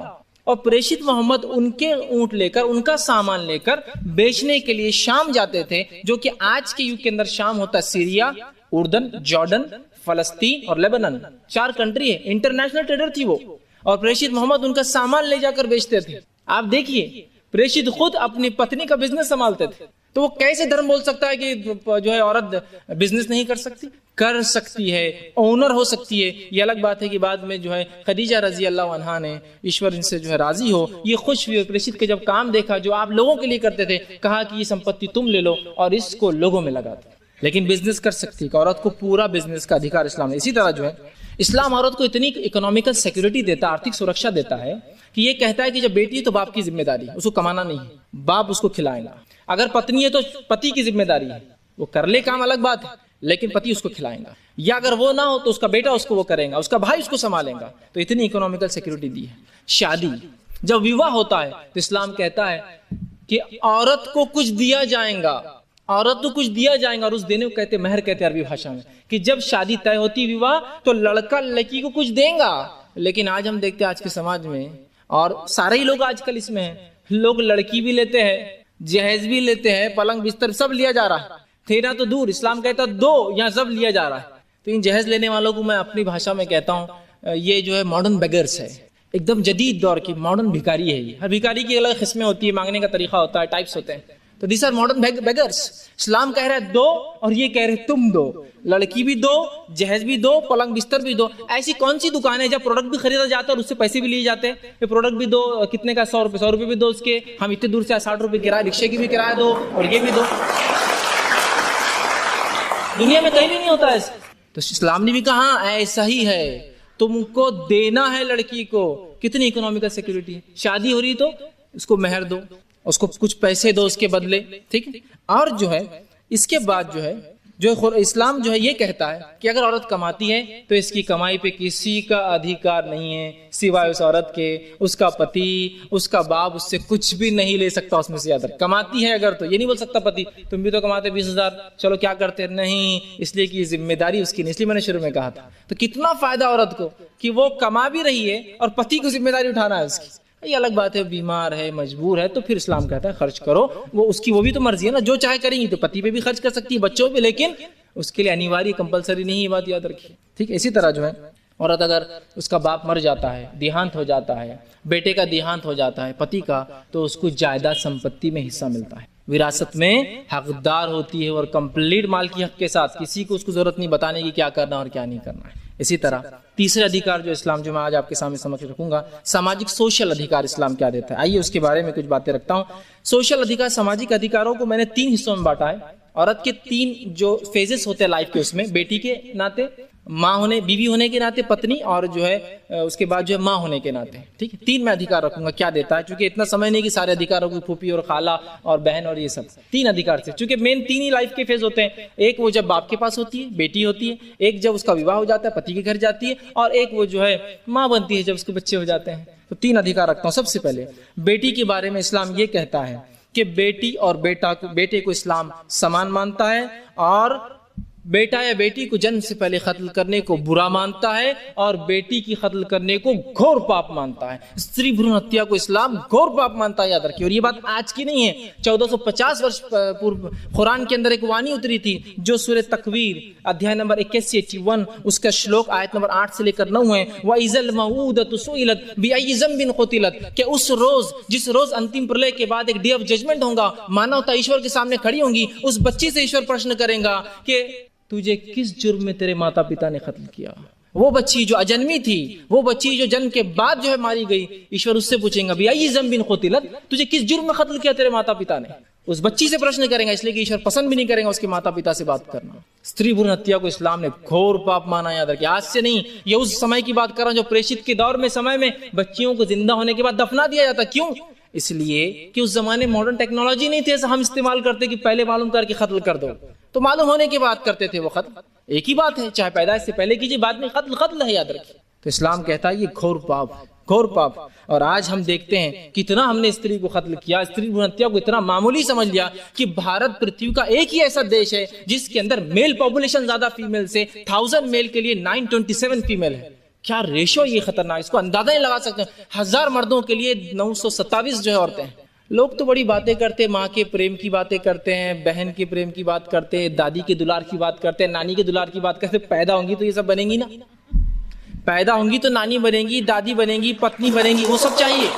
और प्रेषित मोहम्मद उनके ऊंट लेकर, उनका सामान लेकर बेचने के लिए शाम जाते थे, जो कि आज के युग के अंदर शाम होता है सीरिया, उर्दन, जॉर्डन, फलस्तीन और लेबनान, 4 कंट्री है। इंटरनेशनल ट्रेडर थी वो, और प्रेषित मोहम्मद उनका सामान ले जाकर बेचते थे। आप देखिए, प्रेषित खुद अपनी पत्नी का बिजनेस संभालते थे, तो वो कैसे धर्म बोल सकता है कि जो है औरत बिजनेस नहीं कर सकती? कर सकती है, ओनर हो सकती है। ये अलग बात है कि बाद में जो है खदीजा रजी अल्लाह अन्हा ने, ईश्वर इनसे जो है राजी हो, ये खुश हुई, प्रेषित के जब काम देखा जो आप लोगों के लिए करते थे, कहा कि ये संपत्ति तुम ले लो और इसको लोगों में लगा दो। लेकिन बिजनेस कर सकती है, औरत को पूरा बिजनेस का अधिकार इस्लाम ने। इसी तरह जो है इस्लाम औरत को इतनी इकोनॉमिकल सिक्योरिटी देता है, आर्थिक सुरक्षा देता है, कि ये कहता है कि जब बेटी है तो बाप की जिम्मेदारी है, उसको कमाना नहीं है, बाप उसको खिलाएगा। अगर पत्नी है तो पति की जिम्मेदारी है, वो कर ले काम अलग बात है, लेकिन पति उसको खिलाएगा। या अगर वो ना हो तो उसका बेटा उसको वो करेगा, उसका भाई उसको संभालेगा। तो इतनी इकोनॉमिकल सिक्योरिटी दी है। शादी, जब विवाह होता है तो इस्लाम कहता है कि औरत को कुछ दिया जाएगा, औरत को कुछ दिया जाएगा, और उस देने को कहते महर कहते अरबी भाषा में, कि जब शादी तय होती विवाह तो लड़का लड़की को कुछ देगा। लेकिन आज हम देखते हैं आज के समाज में, और सारे ही लोग आजकल इसमें हैं, लोग लड़की भी लेते हैं, जहेज भी लेते हैं, पलंग बिस्तर सब लिया जा रहा है। तेरा तो दूर, इस्लाम कहता दो, यहाँ सब लिया जा रहा है। तो इन जहेज लेने वालों को मैं अपनी भाषा में कहता हूँ, ये जो है मॉडर्न बेगर्स है, एकदम जदीद दौर की मॉडर्न भिखारी है ये। हर भिखारी की अलग किस्में होती है, मांगने का तरीका होता है, टाइप्स होते हैं। तो दिस आर मॉडर्न बेगर्स। इस्लाम कह रहा है दो, और ये कह रहे तुम दो, लड़की भी दो, जहेज भी दो, पलंग बिस्तर भी दो। ऐसी कौन सी दुकान है जब प्रोडक्ट भी खरीदा जाता है और उससे पैसे भी लिए जाते हैं? ये प्रोडक्ट भी दो, कितने का? 100 रुपए, 100 रुपए भी दो उसके, हम इतने दूर से 60 रुपए किराया, रिक्शे की भी किराया दो, और ये भी दो। दुनिया में कहीं भी नहीं होता ऐसा। तो इस्लाम ने भी कहा ऐसा ही है, तुमको देना है लड़की को। कितनी इकोनॉमिकल सिक्योरिटी है। शादी हो रही तो उसको मेहर दो, उसको कुछ पैसे दो उसके बदले, ठीक है। और जो है इसके बाद जो है इस्लाम जो है ये कहता है कि अगर औरत कमाती है तो इसकी कमाई पे किसी का अधिकार नहीं है सिवाय उस औरत के। उसका पति, उसका बाप उससे कुछ भी नहीं ले सकता उसमें से ज्यादा। कमाती है अगर तो ये नहीं बोल सकता पति तुम भी तो कमाते 20,000, चलो क्या करते, नहीं, इसलिए कि जिम्मेदारी उसकी नहीं। इसलिए मैंने शुरू में कहा था। तो कितना फायदा औरत को कि वो कमा भी रही है और पति को जिम्मेदारी उठाना है उसकी। ये अलग बात है, बीमार है, मजबूर है, तो फिर इस्लाम कहता है खर्च करो। वो भी तो मर्जी है ना, जो चाहे करेंगी। तो पति पे भी खर्च कर सकती है, बच्चों पे, लेकिन उसके लिए अनिवार्य कंपलसरी नहीं, ये बात याद रखिए, ठीक है। इसी तरह जो है औरत अगर उसका बाप मर जाता है, देहांत हो जाता है, बेटे का देहांत हो जाता है, पति का, तो उसको जायदाद संपत्ति में हिस्सा मिलता है, विरासत में हकदार होती है, और कंप्लीट माल की हक के साथ। किसी को उसको जरूरत नहीं बताने की क्या करना और क्या नहीं करना है। इसी तरह तीसरे अधिकार जो इस्लाम, जो मैं आज आपके सामने समक्ष रखूंगा, सामाजिक सोशल अधिकार इस्लाम क्या देता है। आइए उसके बारे में कुछ बातें रखता हूँ। सोशल अधिकार, सामाजिक अधिकारों को मैंने 3 हिस्सों में बांटा है। औरत के 3 जो फेजेस होते हैं लाइफ के, उसमें बेटी के नाते, माँ होने, बीवी होने के नाते, पत्नी, और जो है उसके बाद जो है माँ होने के नाते, ठीक है। 3 मैं अधिकार रखूंगा क्या देता है, क्योंकि इतना समय नहीं कि सारे अधिकारों को फूफी और खाला और बहन और ये सब। 3 अधिकार से, क्योंकि मेन 3 ही लाइफ के फेज होते हैं। एक वो जब बाप के पास होती है, बेटी होती है, एक जब उसका विवाह हो जाता है, पति के घर जाती है, और एक वो जो है माँ बनती है जब उसके बच्चे हो जाते हैं। तो 3 अधिकार रखता हूँ। सबसे पहले बेटी के बारे में इस्लाम ये कहता है कि बेटी और बेटे को इस्लाम समान मानता है, और बेटा या बेटी को जन्म से पहले कत्ल करने को बुरा मानता है और बेटी की कत्ल करने को घोर पाप मानता है। स्त्री भ्रूण हत्या को इस्लाम घोर पाप मानता है, याद रखिए। और ये बात आज की नहीं है, 1450 वर्ष पूर्व कुरान के अंदर एक वाणी उतरी थी जो सूरह तकवीर अध्याय नंबर 81 उसका श्लोक आयत नंबर 8 से लेकर 9 है। वइज़ल मऊदतु सुइलत बिअय्यि ज़ंबिन क़ुतिलत, कि उस रोज जिस रोज अंतिम प्रलय के बाद एक डे ऑफ जजमेंट होगा, मानवता ईश्वर के सामने खड़ी होंगी, उस बच्ची से ईश्वर प्रश्न करेगा कि तुझे किस जुर्म में तेरे माता पिता ने कत्ल किया। वो बच्ची जो अजन्मी थी, वो बच्ची जो जन्म के बाद जो है मारी गई, ईश्वर उससे पूछेगा बिअय्यि ज़ंबिन क़ुतिलत, तुझे किस जुर्म में कत्ल किया तेरे माता पिता ने। उस बच्ची से प्रश्न करेंगे, इसलिए कि ईश्वर पसंद भी नहीं करेगा उसके माता पिता से बात करना। स्त्री भ्रूण हत्या को इस्लाम ने घोर पाप माना, याद रखिए। आज से नहीं, ये उस समय की बात कर रहा हूं जो प्रेषित के दौर में समय में बच्चियों को जिंदा होने के बाद दफना दिया जाता। क्यों? इसलिए कि उस जमाने मॉडर्न टेक्नोलॉजी नहीं थी ऐसा हम इस्तेमाल करते कि पहले मालूम करके कत्ल कर दो, तो मालूम होने के बाद करते थे वो कत्ल। एक ही बात है, चाहे पैदाइश से पहले कीजिए बाद में कत्ल कत्ल है, याद रखिए। तो इस्लाम कहता है ये घोर पाप, घोर पाप। और आज हम देखते हैं कितना हमने स्त्री को कत्ल किया, स्त्री भ्रूण हत्या को इतना मामूली समझ लिया कि भारत पृथ्वी का एक ही ऐसा देश है जिसके अंदर मेल पॉपुलेशन ज्यादा फीमेल से, 1000 मेल के लिए 927 फीमेल है। क्या रेशो ये खतरनाक, इसको अंदाजा नहीं लगा सकते। 1000 मर्दों के लिए 927 जो है औरतें हैं। लोग तो बड़ी बातें करते हैं, माँ के प्रेम की बातें करते हैं, बहन के प्रेम की बात करते हैं, दादी के दुलार की बात करते हैं, नानी के दुलार की बात करते हैं। पैदा होंगी तो ये सब बनेंगी ना, पैदा होंगी तो नानी बनेंगी, दादी बनेंगी, पत्नी बनेंगी, वो सब चाहिए।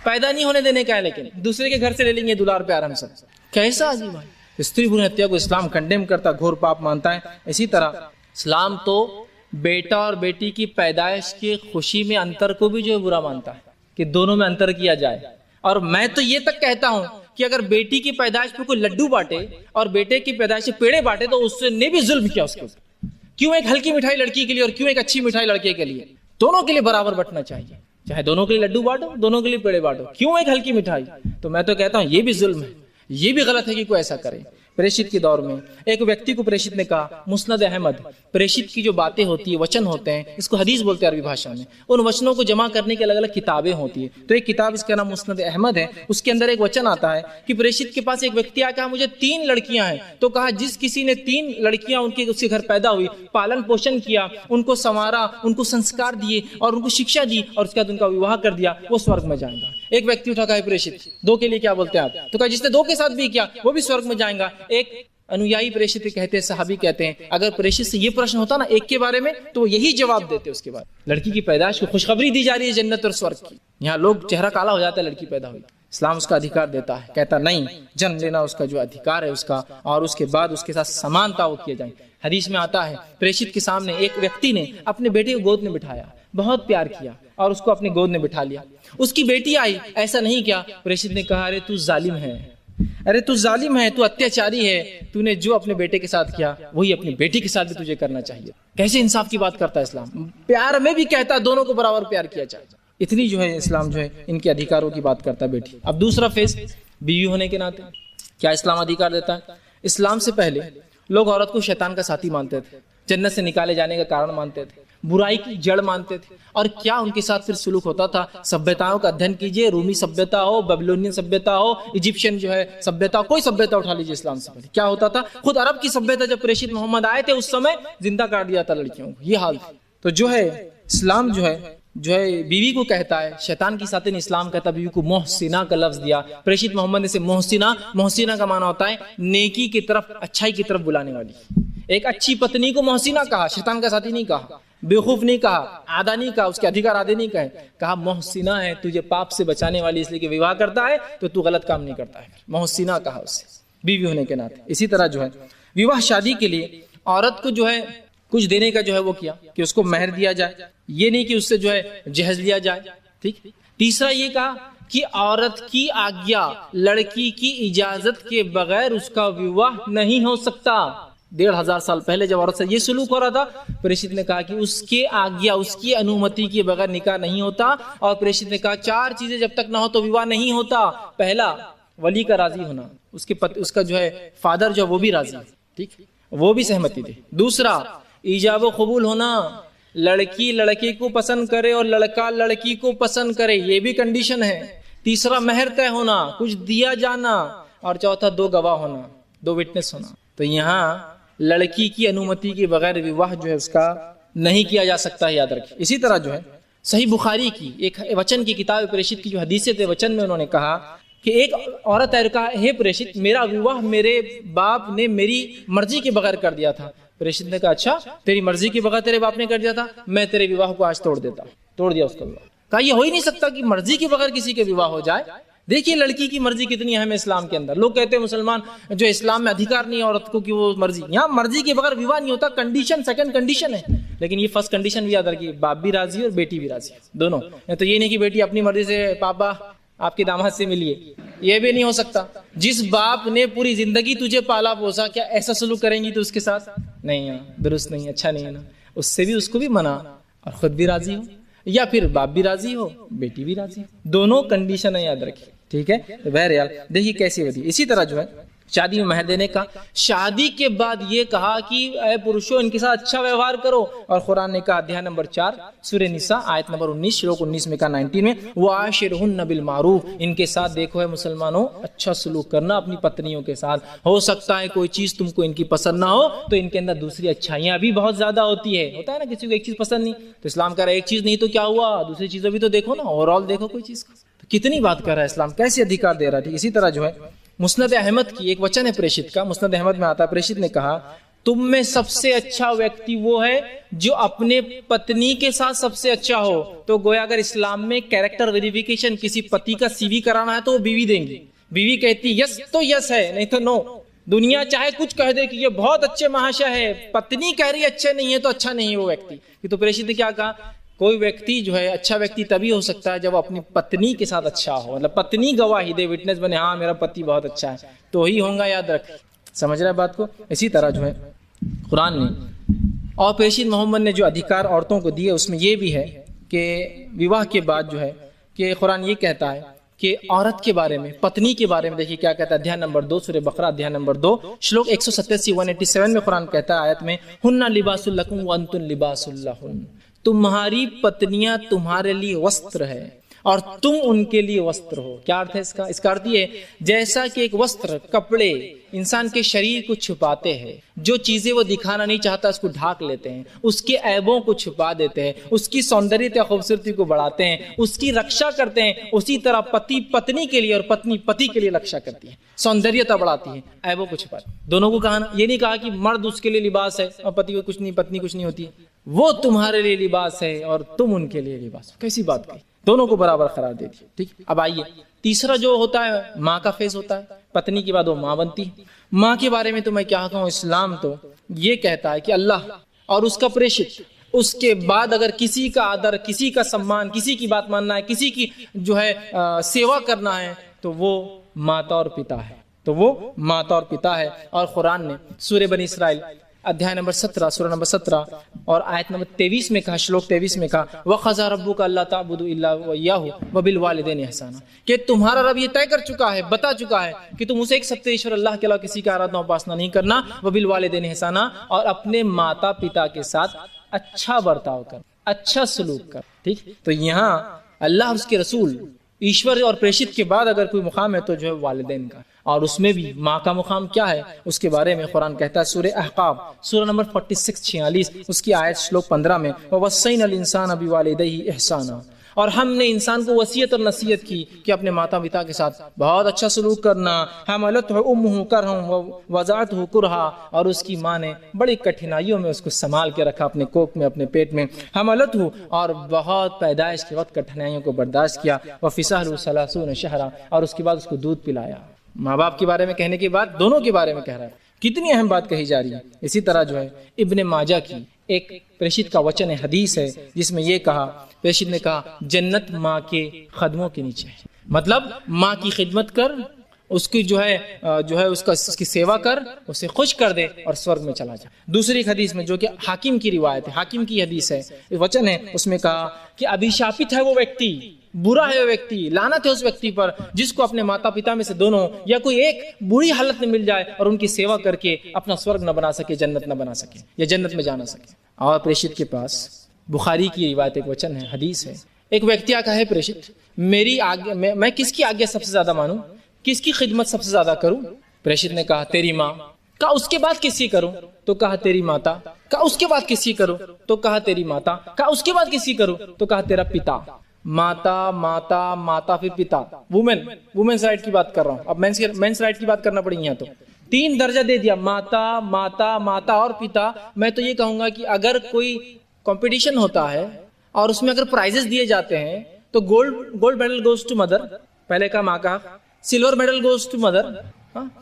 पैदा नहीं होने देने का है, लेकिन दूसरे के घर से ले लेंगे दुलार प्यार हम सब। कैसा अजीब है। स्त्री भ्रूण हत्या को इस्लाम कंडेम करता, घोर पाप मानता है। इसी तरह इस्लाम तो बेटा और बेटी की पैदाइश की खुशी में अंतर को भी जो है बुरा मानता है कि दोनों में अंतर किया जाए। और मैं तो ये तक कहता हूं कि अगर बेटी की पैदाइश पे कोई लड्डू बांटे और बेटे की पैदाइश पे पेड़े बांटे तो उसने भी जुल्म किया उसके ऊपर। क्यों एक हल्की मिठाई लड़की के लिए और क्यों एक अच्छी मिठाई लड़के के लिए? दोनों के लिए बराबर बंटना चाहिए, चाहे दोनों के लिए लड्डू बांटो, दोनों के लिए पेड़े बांटो। क्यों एक हल्की मिठाई? तो मैं तो कहता हूं ये भी जुल्म है, ये भी गलत है कि कोई ऐसा करे। प्रेषित के दौर में एक व्यक्ति को प्रेषित ने कहा, मुस्नद अहमद, प्रेषित की जो बातें होती है, वचन होते हैं, इसको हदीस बोलते हैं अरबी भाषा में, उन वचनों को जमा करने की अलग अलग किताबें होती है। तो एक किताब इसका नाम मुस्नद अहमद है, उसके अंदर एक वचन आता है कि प्रेषित के पास एक व्यक्ति आया, कहा मुझे 3 लड़कियां हैं। तो कहा जिस किसी ने 3 लड़कियां उसके घर पैदा हुई, पालन पोषण किया, उनको संवारा, उनको संस्कार दिए और उनको शिक्षा दी और उसके बाद उनका विवाह कर दिया, वो स्वर्ग में जाएगा। एक व्यक्ति उठा, कहा प्रेषित 2 के लिए क्या बोलते हैं आप? तो कहा जिसने 2 के साथ भी किया वो भी स्वर्ग में जाएगा। एक अनुयायी प्रेषित कहते हैं, सहाबी कहते हैं, अगर प्रेषित से ये प्रश्न होता ना एक के बारे में तो यही जवाब देते उसके बाद। लड़की की पैदाइश को खुशखबरी दी जा रही है जन्नत और स्वर्ग की। यहाँ लोग चेहरा काला हो जाता है, लड़की पैदा हुई। इस्लाम उसका अधिकार देता है, कहता नहीं, जन्म लेना उसका जो अधिकार है उसका, और उसके बाद उसके साथ समानता वो किया जाए। हदीस में आता है प्रेषित के सामने एक व्यक्ति ने अपने बेटे को गोद में बिठाया, बहुत प्यार किया और उसको अपने गोद में बिठा लिया। उसकी बेटी आई, ऐसा नहीं किया। प्रेषित ने कहा, अरे तू जालिम है, अरे तू जालिम है, तू अत्याचारी है, तूने जो अपने बेटे के साथ किया वही अपनी बेटी के साथ भी तुझे करना चाहिए। कैसे इंसाफ की बात करता है इस्लाम। प्यार में भी कहता है दोनों को बराबर प्यार किया जाए। इतनी जो है इस्लाम जो है इनके अधिकारों की बात करता है बेटी। अब दूसरा फेस, बीवी होने के नाते क्या इस्लाम अधिकार देता है? इस्लाम से पहले लोग औरत को शैतान का साथी मानते थे, जन्नत से निकाले जाने का कारण मानते थे, बुराई की जड़ मानते थे। और क्या उनके साथ फिर सुलूक होता था। सभ्यताओं का अध्ययन कीजिए, रूमी सभ्यता हो, बेबीलोनियन सभ्यता हो, इजिप्शियन जो है सभ्यता, कोई सभ्यता उठा लीजिए इस्लाम से पहले क्या होता था। खुद अरब की सभ्यता जब प्रेषित मोहम्मद आए थे उस समय जिंदा काट दिया था लड़कियों को, ये हाल थी। तो जो है इस्लाम जो है बीवी को कहता है शैतान की साथी ने इस्लाम कहता बीवी को मोहसिना का लफ्ज दिया। प्रेषित मोहम्मद ने से मोहसिना का माना होता है नेकी की तरफ, अच्छाई की तरफ बुलाने वाली। एक अच्छी पत्नी को मोहसिना कहा, शैतान का साथी नहीं कहा, बेवकूफ नहीं कहा, आधा नहीं कहा, उसके अधिकार आधे नहीं कहे, कहा मोहसिना है, तुझे पाप से बचाने वाली, इसलिए कि विवाह करता है तो तू गलत काम नहीं करता है। मोहसिना कहा उससे बीवी होने के नाते। इसी तरह जो है विवाह शादी के लिए औरत को जो है कुछ देने का जो है वो किया कि उसको मेहर दिया जाए, ये नहीं कि उससे जो है जहेज लिया जाए। ठीक। तीसरा ये कहा कि औरत की आज्ञा, लड़की की इजाजत के बगैर उसका विवाह नहीं हो सकता। 1500 साल पहले जब औरत से ये सुलूक हो रहा था, प्रेषित ने कहा कि उसके आज्ञा, उसकी अनुमति के बगैर निकाह नहीं होता। और प्रेषित ने कहा 4 चीजें जब तक ना हो तो विवाह नहीं होता। पहला, वली का राजी होना, उसका जो है फादर जो वो भी राजी, ठीक, वो भी सहमति दे। दूसरा, ईजाब कबूल होना, लड़की लड़के को पसंद करे और लड़का लड़की को पसंद करे, ये भी कंडीशन है। तीसरा, मेहर तय होना, कुछ दिया जाना। और चौथा, 2 गवाह होना, 2 विटनेस होना। तो यहाँ लड़की की अनुमति के बगैर विवाह जो है उसका नहीं किया जा सकता है, याद रखिए। इसी तरह जो है सही बुखारी की एक वचन की किताब प्रेषित की जो हदीसें थे, वचन में उन्होंने कहा कि एक औरत है कहा, हे प्रेषित, मेरा विवाह मेरे बाप ने मेरी मर्जी के बगैर कर दिया था। प्रेषित ने कहा, अच्छा तेरी मर्जी के बगैर तेरे बाप ने कर दिया था, मैं तेरे विवाह को आज तोड़ देता। तोड़ दिया उसका विवाह। कहा यह हो ही नहीं सकता कि मर्जी के बगैर किसी के विवाह हो जाए। देखिए लड़की की मर्जी कितनी अहम है इस्लाम के अंदर। लोग कहते हैं मुसलमान जो इस्लाम में अधिकार नहीं है औरत को कि वो मर्जी, यहाँ मर्जी के बगैर विवाह नहीं होता, कंडीशन सेकंड कंडीशन है। लेकिन ये फर्स्ट कंडीशन भी याद रखिए, बाप भी राजी और बेटी भी राजी, दोनों। तो ये नहीं कि बेटी अपनी मर्जी से पापा आपके दामाद से मिलिए, ये भी नहीं हो सकता। जिस बाप ने पूरी जिंदगी तुझे पाला पोसा, क्या ऐसा सलूक करेंगी तो उसके साथ? नहीं, दुरुस्त नहीं, अच्छा नहीं है ना। उससे भी उसको भी मना और खुद भी राजी हो, या फिर बाप भी राजी हो बेटी भी राजी हो, दोनों कंडीशन है, याद रखिए, ठीक है। तो बहरहाल देखिए कैसी होती है। इसी तरह जो है शादी में महर देने का, शादी के बाद ये कहा कि ऐ पुरुषों इनके साथ अच्छा व्यवहार करो। और कुरान ने कहा अध्याय नंबर 4 सूरह निसा आयत नंबर 19 श्लोक 19 में कहा 19 में, वो आशिरहुन्न बिल मारूफ, इनके साथ देखो है मुसलमानों अच्छा सलूक करना अपनी पत्नियों के साथ। हो सकता है कोई चीज तुमको इनकी पसंद ना हो, तो इनके अंदर दूसरी अच्छाइयां भी बहुत ज्यादा होती है। होता है ना किसी को एक चीज पसंद नहीं, तो इस्लाम कह रहा है एक चीज नहीं तो क्या हुआ, दूसरी चीजों भी तो देखो ना, ओवरऑल देखो कोई चीज का। तो कितनी बात कर रहा है इस्लाम, कैसे अधिकार दे रहा है। इसी तरह जो है मुस्नद अहमद की एक वचन है प्रेषित का, मुस्नद अहमद में आता है, प्रेषित ने कहा तुम में सबसे अच्छा व्यक्ति वो है जो अपने पत्नी के साथ सबसे अच्छा हो। तो गोया अगर इस्लाम में कैरेक्टर वेरिफिकेशन किसी पति का सीवी कराना है तो वो बीवी देंगी। बीवी कहती यस तो यस है, नहीं तो नो। दुनिया चाहे कुछ कह दे कि ये बहुत अच्छे महाशय है, पत्नी कह रही अच्छे नहीं है तो अच्छा नहीं है वो व्यक्ति। तो प्रेषित ने क्या कहा, कोई व्यक्ति जो है अच्छा व्यक्ति तभी हो सकता है जब अपनी पत्नी के साथ अच्छा हो, मतलब पत्नी गवाही दे, विटनेस बने, हाँ मेरा पति बहुत अच्छा है, तो ही होगा, याद रख। समझ रहा है बात को। इसी तरह जो है कुरान ने और प्रेषित मोहम्मद ने जो अधिकार औरतों को दिए उसमें यह भी है कि विवाह के बाद जो है कि कुरान ये कहता है कि औरत के बारे में, पत्नी के बारे में देखिए क्या कहता है। अध्याय नंबर 2 सूरह बकरा अध्याय नंबर 2 श्लोक 187 में कुरान कहता है आयत में, हुन्ना लिबासुल लकुम व अंतुम लिबासुल लहुन, तुम्हारी पत्नियां तुम्हारे लिए वस्त्र है और तुम उनके लिए वस्त्र हो। क्या अर्थ है इसका? इसका अर्थ ये जैसा कि एक वस्त्र, कपड़े इंसान के शरीर को छुपाते हैं, जो चीजें वो दिखाना नहीं चाहता उसको ढाक लेते हैं, उसके ऐबों को छुपा देते हैं, उसकी सौंदर्यता या खूबसूरती को बढ़ाते हैं, उसकी रक्षा करते हैं, उसी तरह पति पत्नी के लिए और पत्नी पति के लिए रक्षा करती है, सौंदर्यता बढ़ाती है, ऐबों को छुपाती है। दोनों को कहा ना, ये नहीं कहा कि मर्द उसके लिए लिबास है और पति को कुछ नहीं, पत्नी कुछ नहीं होती है, वो तुम्हारे लिए लिबास है और तुम उनके लिए लिबास। कैसी बात कही, दोनों को बराबर करार दे दी। ठीक, अब आइए तीसरा जो होता है माँ का फेज होता है। पत्नी के बाद वो माँ बनती है। माँ के बारे में तो मैं क्या कहूँ, इस्लाम तो ये कहता है कि अल्लाह और उसका प्रेषित, उसके बाद अगर किसी का आदर, किसी का सम्मान, किसी की बात मानना है, किसी की जो है सेवा करना है, तो वो माता और पिता है, तो वो माता और पिता है। और कुरान ने सूरह बनी इसराइल अध्याय नंबर 17 सूरह नंबर 17 और आयत नंबर 23 में कहा, श्लोक 23 में कहा, वखज़ा रब्बुका अल्ला ताबुदु इल्ला वय्याहु वबिल वालिदैनि ihसाना, कि तुम्हारा रब ये तय कर चुका है, बता चुका है कि तुम उसे एक सत्य ईश्वर अल्लाह के अलावा किसी का आराधना उपासना नहीं करना, वबिल वालिदैनि ihसाना, और अपने माता पिता के साथ अच्छा बर्ताव कर, अच्छा सलूक कर। ठीक, तो यहाँ अल्लाह और उसके रसूल, ईश्वर और प्रेषित के बाद अगर कोई मुकाम है तो जो है वालिदैन का, और उसमें भी माँ का मुकाम क्या है उसके बारे में कुरान कहता है सूरह अहकाफ सूरह नंबर 46 उसकी आयत श्लोक 15 में, ववस्सैनल इंसान बिवालिदैहि ihसाना, और हमने इंसान को वसीयत और नसीहत की कि अपने माता पिता के साथ बहुत अच्छा सलूक करना। हमलतहु उम्मुहु करहन वज़अतहु कुरहा, और उसकी माँ ने बड़ी कठिनाइयों में उसको संभाल के रखा अपने कोख में, अपने पेट में। हमलतहु, और बहुत पैदाइश के वक्त कठिनाइयों को बर्दाश्त किया। वफ़िसालहु सलासून शहरा, और उसके बाद उसको दूध पिलाया। माँ बाप के बारे में कहने के बाद दोनों के बारे में कह रहा है, कितनी अहम बात कही जा रही है। इसी तरह जो है इब्ने माजा की एक प्रेषित का वचन है, हदीस है, जिसमें यह कहा, प्रेषित ने कहा, जन्नत माँ के कदमों के नीचे है। मतलब माँ की खिदमत कर, उसकी जो है उसकी सेवा कर, उसे खुश कर दे और स्वर्ग में चला जा। दूसरी हदीस में जो कि हाकिम की रिवायत है, हाकिम की हदीस है, वचन है, उसमें कहा कि अभिशापित है वो व्यक्ति, बुरा है वो व्यक्ति, लानत है उस व्यक्ति पर जिसको अपने माता पिता में से दोनों या कोई एक बुरी हालत में मिल जाए और उनकी सेवा करके अपना स्वर्ग न बना सके, जन्नत न बना सके या जन्नत में जाना सके। और प्रेषित के पास बुखारी की रिवायत एक वचन है, हदीस है, एक व्यक्ति आका है, प्रेषित मेरी आज्ञा, मैं किसकी आज्ञा सबसे ज्यादा मानूं, किसकी खिदमत सबसे ज्यादा करूं? प्रेषित ने कहा तेरी माँ। कहा उसके बाद किसकी करूं, तो कहा तेरी माता। कहा उसके बाद किसकी करूं, तो कहा तेरी माता। कहा उसके बाद किसकी करूं, तो कहा तेरा पिता। माता माता माता फिर पिता। वुमेन्स राइट की बात कर रहा हूं, अब मेंस राइट की बात करना पड़ेगी यहाँ। तो 3 दर्जा दे दिया, माता माता माता और पिता। मैं तो ये कहूंगा कि अगर कोई कंपटीशन होता है और उसमें अगर प्राइजेस दिए जाते हैं तो gold medal goes to mother, पहले का माँ का। Silver medal goes to mother,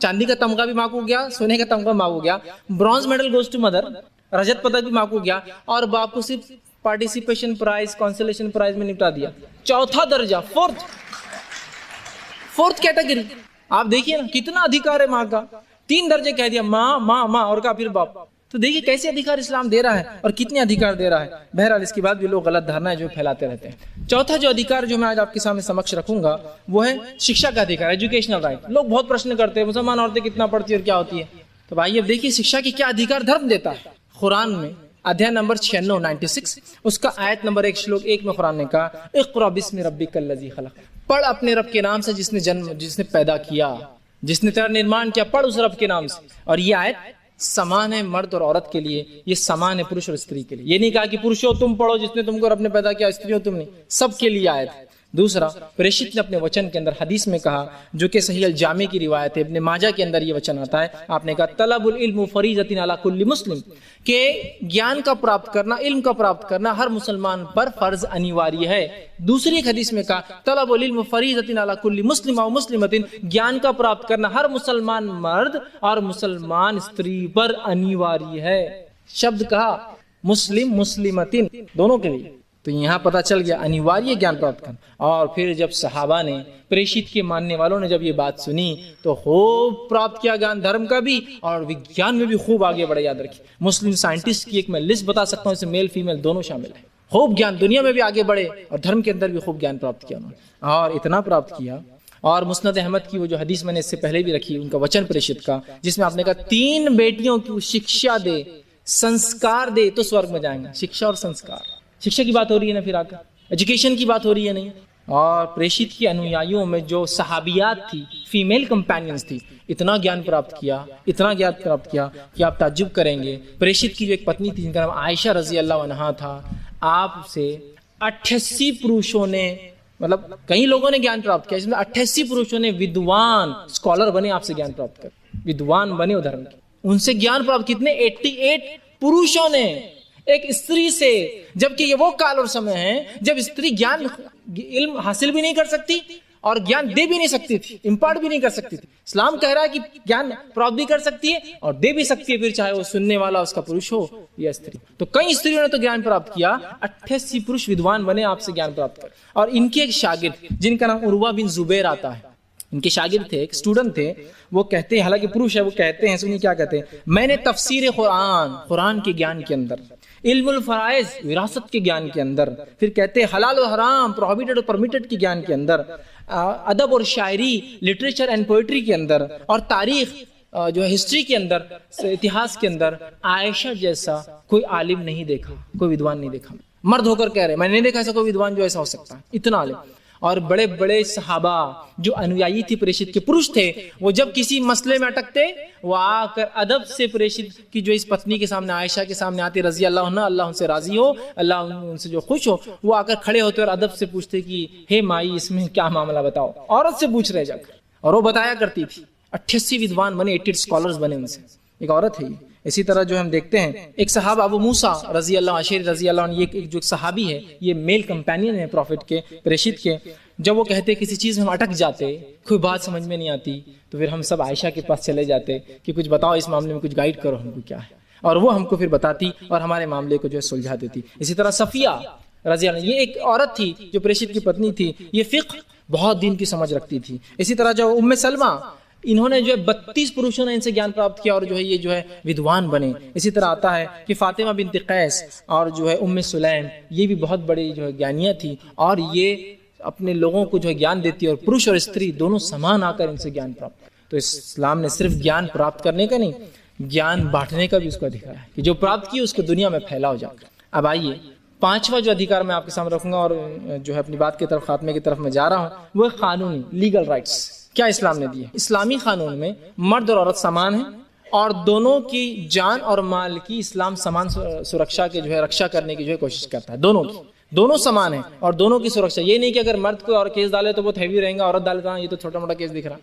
चांदी का तमगा भी माँ को गया, सोने का तमगा माँ को गया। Bronze medal goes to mother, रजत पदक भी माँ को गया। और बाप को सिर्फ पार्टिसिपेशन प्राइज, कॉन्सोलेशन प्राइज में निपटा दिया। चौथा दर्जा, फोर्थ कैटेगरी। आप देखिए ना कितना अधिकार है माँ का। 3 दर्जे कह दिया, माँ माँ माँ और का फिर बाप। तो देखिए कैसे अधिकार इस्लाम दे रहा है और कितने अधिकार दे रहा है। बहरहाल इसके बाद भी लोग गलत धारणाएं जो फैलाते रहते हैं। चौथा जो अधिकार जो मैं आज आपके सामने समक्ष रखूंगा वो है शिक्षा का अधिकार, एजुकेशनल राइट। लोग बहुत प्रश्न करते हैं मुसलमान औरतें कितना पढ़ती है और क्या होती है। तो भाई अब देखिए शिक्षा की क्या अधिकार धर्म देता है। कुरान में अध्याय नंबर 96 उसका आयत नंबर 1 श्लोक 1 में कुरान ने कहा, इक़रा बिस्मि रब्बिकल लज़ी खलक़, पढ़ अपने रब के नाम से जिसने पैदा किया, जिसने तेरा निर्माण किया, पढ़ उस रब के नाम से। और ये आयत समान है मर्द और औरत के लिए, ये समान है पुरुष और स्त्री के लिए। ये नहीं कहा कि पुरुषों तुम पढ़ो जिसने तुमको रब ने पैदा किया, स्त्रियों तुम नहीं, सबके लिए आयत है। दूसरा, प्रेषित ने अपने वचन के अंदर हदीस में कहा, जो कि सही अल जामे की रिवायत है, इब्ने माजा के अंदर ये वचन आता है। आपने कहा तलबुल इल्म फरीज़तुन अला कुल्ली मुस्लिम, के ज्ञान का प्राप्त करना, इल्म का प्राप्त करना हर मुसलमान पर फर्ज अनिवार्य है। दूसरी एक हदीस में कहा तलबुल इल्म फरीज़तुन अला कुल्ली मुस्लिम व मुस्लिमतिन, ज्ञान का प्राप्त करना हर मुसलमान मर्द और मुसलमान स्त्री पर अनिवार्य है। शब्द कहा मुस्लिम मुस्लिमतिन, दोनों के लिए। तो यहाँ पता चल गया अनिवार्य ज्ञान प्राप्त करना। और फिर जब सहाबा ने, प्रेषित के मानने वालों ने जब ये बात सुनी तो खूब प्राप्त किया ज्ञान, धर्म का भी और विज्ञान में भी खूब आगे बढ़े। याद रखिए, मुस्लिम साइंटिस्ट की एक मैं लिस्ट बता सकता हूँ, इसमें मेल फीमेल दोनों शामिल है। खूब ज्ञान दुनिया में भी आगे बढ़े और धर्म के अंदर भी खूब ज्ञान प्राप्त किया उन्होंने। और इतना प्राप्त किया, और मुस्नद अहमद की वो जो हदीस मैंने इससे पहले भी रखी, उनका वचन प्रेषित का, जिसमें आपने कहा 3 बेटियों की शिक्षा दे, संस्कार दे तो स्वर्ग में जाएंगे। शिक्षा और संस्कार, शिक्षा की बात हो रही है ना, फिर आकर एजुकेशन की बात हो रही है नहीं। और प्रेषित की अनुयायियों में जो सहाबियात थी, फीमेल कंपेनियंस थी, इतना ज्ञान प्राप्त किया, इतना ज्ञान प्राप्त किया कि आप ताज्जुब करेंगे। प्रेषित की जो एक पत्नी थी जिनका नाम आयशा रजी अल्लाह अन्हा था, आपसे 88 पुरुषों ने, मतलब कई लोगों ने ज्ञान प्राप्त किया, इसमें 88 पुरुषों ने विद्वान स्कॉलर बने, आपसे ज्ञान प्राप्त कर, विद्वान बने उधर उनसे ज्ञान प्राप्त। कितने? 88 पुरुषों ने एक स्त्री से। जबकि ये वो काल और समय है जब स्त्री ज्ञान इल्म हासिल भी नहीं कर सकती और ज्ञान दे भी नहीं सकती थी, इम्पार्ट भी नहीं कर सकती थी। इस्लाम कह रहा है कि ज्ञान प्राप्त भी कर सकती है और दे भी सकती है, फिर चाहे वो सुनने वाला उसका पुरुष हो या स्त्री। तो कई स्त्रियों ने तो ज्ञान प्राप्त किया, 88 पुरुष विद्वान बने आपसे ज्ञान प्राप्त कर। और इनके एक शागिर्द जिनका नाम उर्वा बिन जुबैर आता है, इनके शागिर्द थे, एक स्टूडेंट थे, वो कहते हैं, हालांकि पुरुष है, वो कहते हैं, सुनिए क्या कहते हैं, मैंने तफसीर कुरान के ज्ञान के अंदर, इल्मुल फराइज विरासत के ज्ञान के अंदर, फिर कहते हैं हलाल और हराम, प्रोहिबिटेड और परमिटेड के ज्ञान के अंदर, अदब और शायरी, लिटरेचर एंड पोइट्री के अंदर, और तारीख जो है हिस्ट्री के अंदर, इतिहास के अंदर आयशा जैसा कोई आलिम नहीं देखा, कोई विद्वान नहीं देखा। मर्द होकर कह रहे, मैंने नहीं देखा ऐसा कोई विद्वान जो ऐसा हो सकता है, इतना आलिम। और बड़े बड़े सहाबा जो अनुयायी थी प्रेषित के, पुरुष थे, वो जब किसी मसले में अटकते, वो आकर अदब से प्रेषित की जो इस पत्नी के सामने, आयशा के सामने आती, रजी अल्लाह अन्हा, अल्लाह उनसे राजी हो, अल्लाह उनसे जो खुश हो, वो आकर खड़े होते और अदब से पूछते कि हे माई, इसमें क्या मामला बताओ। औरत से पूछ रहे जाकर, और वो बताया करती थी। 88 विद्वान बने, 88 स्कॉलर्स बने उनसे, एक औरत है ये। इसी तरह जो हम देखते हैं, एक सहाबा अबू मूसा रजी अल्लाह अशरी रजी अल्लाह, ये एक जो सहाबी है, ये मेल कंपेनियन है प्रॉफिट के, प्रेषित के। जब वो कहते किसी चीज में हम अटक जाते, कोई बात समझ में नहीं आती, तो फिर हम सब आयशा के पास चले जाते कि कुछ बताओ इस मामले में, कुछ गाइड करो हमको क्या है, और वो हमको फिर बताती और हमारे मामले को जो है सुलझा देती। इसी तरह सफिया रजी अल्लाह, ये एक औरत थी जो प्रेषित की पत्नी थी, ये फिक्र बहुत दिन की समझ रखती थी। इसी तरह जो उम्मे सलमा, इन्होंने जो है 32 पुरुषों ने इनसे ज्ञान प्राप्त किया और जो है ये जो है विद्वान बने। इसी तरह आता है कि फातिमा बिन्त कैस और जो है उम्मे सुलैम, ये भी बहुत बड़ी जो है ज्ञानिया थी, और ये अपने लोगों को जो है ज्ञान देती है, और पुरुष और स्त्री दोनों समान आकर इनसे ज्ञान प्राप्त। तो इस्लाम ने सिर्फ ज्ञान प्राप्त करने का नहीं, ज्ञान बांटने का भी उसको अधिकार है कि जो प्राप्त किया उसको दुनिया में फैलाओ जाकर। अब आइए, 5वां जो अधिकार मैं आपके सामने रखूंगा, और जो है अपनी बात की तरफ, खात्मे की तरफ मैं जा रहा हूँ, वो कानूनी लीगल राइट्स क्या इस्लाम ने दिए। इस्लामी कानून में मर्द और औरत समान है, और दोनों की जान और माल की इस्लाम समान सुरक्षा के जो है रक्षा करने की जो है कोशिश करता है। दोनों की, दोनों समान है और दोनों की सुरक्षा। ये नहीं कि अगर मर्द को और केस डाले तो बहुत हैवी रहेगा, औरत डालेगा ये तो छोटा मोटा केस दिख रहा।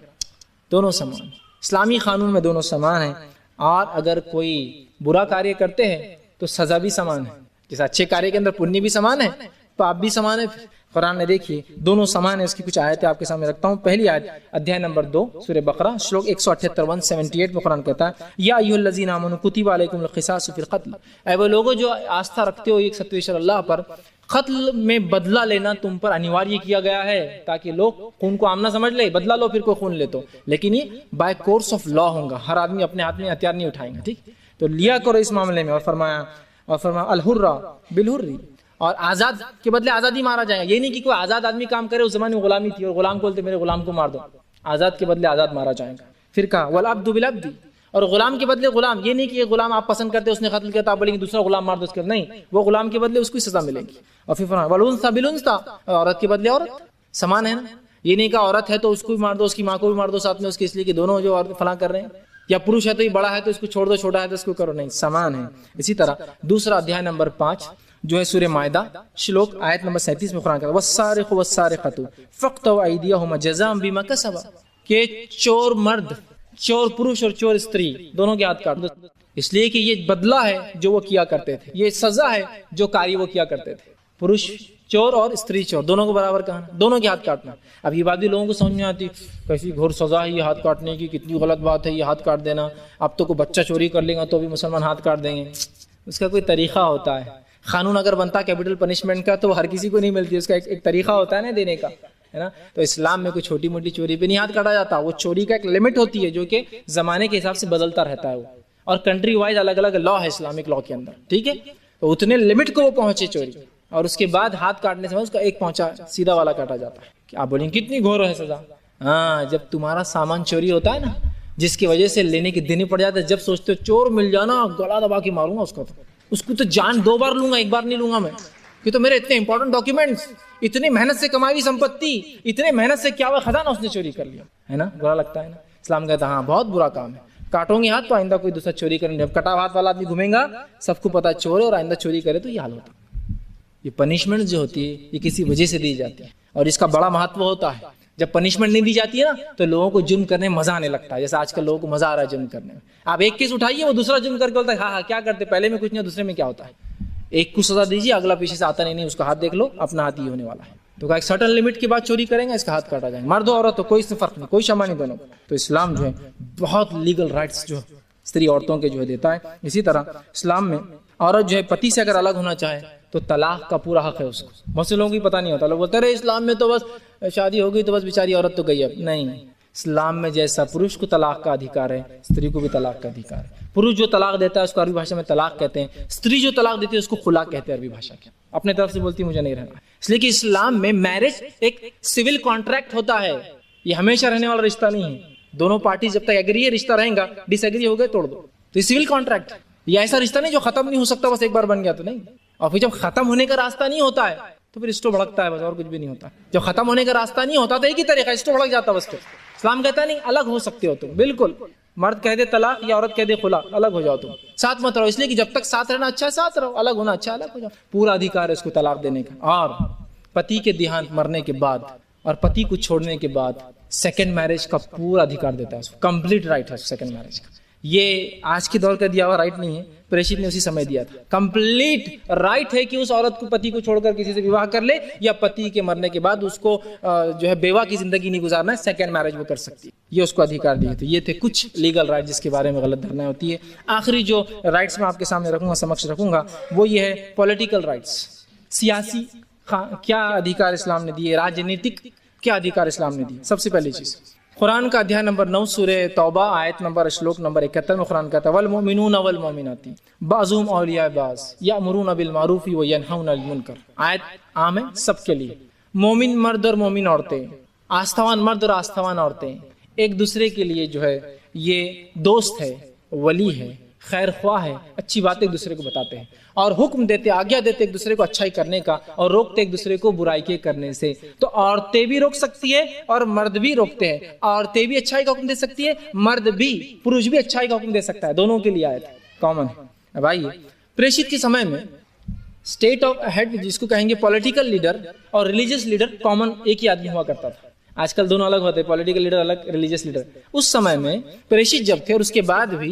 दोनों समान, इस्लामी कानून में दोनों समान है। और अगर कोई बुरा कार्य करते हैं तो सजा भी समान है। जैसे अच्छे कार्य के अंदर पुण्य भी समान है, पाप भी समान है। कुरान में देखिए दोनों समान है। इसकी कुछ आयतें आपके सामने रखता हूँ। पहली आयत अध्याय नंबर 2 सूरह बकरा श्लोक 178 178 में कुरान कहता है, या अय्युहल्लज़ीना आमनू कुतिबा अलैकुमुल क़िसासु फ़िल क़त्ल, ऐ वो लोगों जो आस्था रखते हो एक सत्य अल्लाह पर, कत्ल में बदला लेना तुम पर अनिवार्य किया गया है, ताकि लोग खून को आमना समझ ले, बदला लो फिर कोई खून ले तो, लेकिन ये बाय कोर्स ऑफ लॉ होगा। हर आदमी अपने हाथ में हथियार नहीं उठाएंगे, ठीक? तो लिया करो इस मामले में। और फरमाया अल हुर्रा बिल हुर्री, और आजाद के बदले आजादी मारा जाएगा। ये नहीं कि कोई आजाद आदमी काम करे, उस जमाने में गुलामी थी और गुलाम बोलते मेरे गुलाम को मार दो, आजाद के बदले आजाद मारा जाएगा। फिर कहा वल अब्दु बिल अब्दी, और गुलाम के बदले गुलाम। ये नहीं कि ये गुलाम आप पसंद करते उसने कत्ल किया तो आप बोलेंगे दूसरा गुलाम मार दो उसके, नहीं, वो गुलाम के बदले उसको सजा मिलेगी। और फिर वल उन्सा बिल उन्सा, औरत के बदले औरत, समान है ना। ये नहीं कहा औरत है तो उसको भी मार दो, उसकी माँ को भी मार दो साथ में उसके, इसलिए कि दोनों जो औरत फला कर रहे हैं, या पुरुष है तो ये बड़ा है तो इसको छोड़ दो, छोटा है तो इसको करो, नहीं, समान है। इसी तरह दूसरा अध्याय नंबर 5 जो है सूरह मायदा श्लोक आयत नंबर 37 में कुरान कहता है वस्सारिक़ु वस्सारिक़तु फ़क़्तउ अयदियहुमा जज़ाअन बिमा कसबा, के चोर मर्द, चोर पुरुष और चोर स्त्री दोनों के हाथ काट दो, इसलिए कि ये बदला है जो वो किया करते थे, ये सजा है जो कार्य वो किया करते थे। पुरुष चोर और स्त्री चोर दोनों को बराबर कहना, दोनों के हाथ काटना। अब ये बात भी लोगों को समझ में आती, कैसी घोर सजा है ये हाथ काटने की, कितनी गलत बात है ये हाथ काट देना। अब तो कोई बच्चा चोरी कर लेगा तो भी मुसलमान हाथ काट देंगे, उसका कोई तरीका होता है। कानून अगर बनता कैपिटल पनिशमेंट का तो हर किसी को नहीं मिलती, उसका एक तरीका होता है ना देने का, है ना। तो इस्लाम में कोई छोटी मोटी चोरी पे नहीं हाथ काटा जाता, वो चोरी का एक लिमिट होती है जो कि जमाने के हिसाब से बदलता रहता है वो, और कंट्री वाइज अलग अलग लॉ है इस्लामिक लॉ के अंदर, ठीक है। तो उतने लिमिट को वो पहुंचे चोरी, और उसके बाद हाथ काटने से उसका एक पहुंचा सीधा वाला काटा जाता है। आप बोलेंगे कितनी घोर है सजा। हाँ, जब तुम्हारा सामान चोरी होता है ना, जिसकी वजह से लेने के देने पड़ जाते हैं, जब सोचते हो चोर मिल जाना गला दबा के मारूंगा उसको तो जान 2 बार लूंगा, 1 बार नहीं लूंगा मैं, कि तो मेरे इतने इंपॉर्टेंट डॉक्यूमेंट्स, इतनी मेहनत से कमाई हुई संपत्ति, इतने मेहनत से क्या हुआ खजाना उसने चोरी कर लिया, है ना। बुरा लगता है ना। इस्लाम कहता है हाँ बहुत बुरा काम है, काटोगे हाथ तो आइंदा कोई दूसरा चोरी करेंगे। कटा हाथ वाला आदमी घूमेगा, सबको पता चोर है, और आइंदा चोरी करे तो ये हाल होता है। ये पनिशमेंट जो होती है ये किसी वजह से दी जाती है, और इसका बड़ा महत्व होता है। जब पनिशमेंट नहीं दी जाती है ना तो लोगों को जुर्म करने में मजा आने लगता है। जैसे आजकल लोगों को मजा आ रहा है जुर्म करने में। आप एक केस उठाइए, वो दूसरा जुर्म करके बोलता है हाँ हाँ क्या करते, पहले में कुछ नहीं, दूसरे में क्या होता है। एक को सजा दीजिए, अगला पीछे से आता नहीं, उसका हाथ देख लो, अपना हाथ ही होने वाला है। तो एक सर्टन लिमिट के बाद चोरी करेंगे, इसका हाथ काटा जाएगा। मर्द औरत तो कोई इसमें फर्क नहीं, कोई क्षमा नहीं दोनों। तो इस्लाम जो है बहुत लीगल राइट्स जो स्त्री औरतों के जो है देता है। इसी तरह इस्लाम में औरत जो है पति से अगर अलग होना चाहे तो तलाक का पूरा हक है उसको। बहुत से लोगों को पता नहीं होता, लोग बोलते रहे इस्लाम में तो बस शादी हो गई तो बस बेचारी औरत तो गई। अब नहीं, इस्लाम में जैसा पुरुष को तलाक का अधिकार है, स्त्री को भी तलाक का अधिकार है। पुरुष जो तलाक देता है उसको अरबी भाषा में तलाक कहते हैं, स्त्री जो तलाक देती है उसको खुला कहते हैं अरबी भाषा के। अपने तरफ से बोलती मुझे नहीं रहना, इसलिए कि इस्लाम में मैरिज एक सिविल कॉन्ट्रैक्ट होता है, ये हमेशा रहने वाला रिश्ता नहीं है। दोनों पार्टी जब तक एग्री है रिश्ता रहेगा, डिसएग्री हो गए तोड़ दो। तो ये सिविल कॉन्ट्रैक्ट, ये ऐसा रिश्ता नहीं जो खत्म नहीं हो सकता, बस एक बार बन गया तो नहीं। और फिर जब खत्म होने का रास्ता नहीं होता है तो फिर स्टो भड़कता है, बस और कुछ भी नहीं होता। जब खत्म होने का रास्ता नहीं होता तो एक ही तरीका, स्टो भड़क जाता बस। इस्लाम कहता नहीं अलग हो सकते हो तुम, बिल्कुल। मर्द कह दे तलाक या औरत कह दे खुला, अलग हो जाओ तुम, साथ मत रहो। इसलिए कि जब तक साथ रहना अच्छा है साथ रहो, अलग होना अच्छा अलग हो जाओ। पूरा अधिकार है उसको तलाक देने का। और पति के देहांत मरने के बाद और पति को छोड़ने के बाद सेकंड मैरिज का पूरा अधिकार देता है उसको, कंप्लीट राइट है सेकंड मैरिज का। ये आज के दौर का दिया हुआ राइट नहीं है, प्रेषित ने उसी समय दिया था। कंप्लीट राइट है कि उस औरत को पति को छोड़कर किसी से विवाह कर ले, या पति के मरने के बाद उसको जो है बेवा की जिंदगी नहीं गुजारना है, सेकंड मैरिज वो कर सकती है, ये उसको अधिकार दिए। तो ये थे कुछ लीगल राइट जिसके बारे में गलत धारणा होती है। आखिरी जो राइट्स मैं आपके सामने रखूंगा, समक्ष रखूंगा, वो ये है पॉलिटिकल राइट्स। सियासी क्या अधिकार इस्लाम ने दिए, राजनीतिक क्या अधिकार इस्लाम ने दिए। सबसे पहली चीज कुरान का अध्याय नंबर 9 सूरह तौबा आयत नंबर श्लोक नंबर 71 में कुरान कहता है वल मुमिनूना वल मुमिनाती बाज़ुहुम औलिया बाज़ यामुरूना बिल मारूफी व यनहौना अनिल मुनकर। आयत आम है सबके लिए। मोमिन मर्द और मोमिन औरतें, आस्थावान मर्द और आस्थावान औरतें एक दूसरे के लिए जो है ये दोस्त है, वली है, खैर ख्वाह है, अच्छी बातें एक दूसरे को बताते हैं और हुक्म देते, आज्ञा देते एक दूसरे को अच्छाई करने का और रोकते एक दूसरे को बुराई के करने से। तो औरतें भी रोक सकती है और मर्द भी रोकते हैं। औरतें भी अच्छाई का हुक्म दे सकती है, मर्द भी, पुरुष भी अच्छाई का हुक्म दे सकता है। दोनों के लिए आयत कॉमन है। भाई प्रेषित के समय में स्टेट ऑफ हेड, जिसको कहेंगे पॉलिटिकल लीडर और रिलीजियस लीडर, कॉमन एक ही आदमी हुआ करता था। आजकल दोनों अलग होते हैं, पॉलिटिकल लीडर अलग, रिलीजियस लीडर। उस समय में प्रेषित जब थे और उसके बाद भी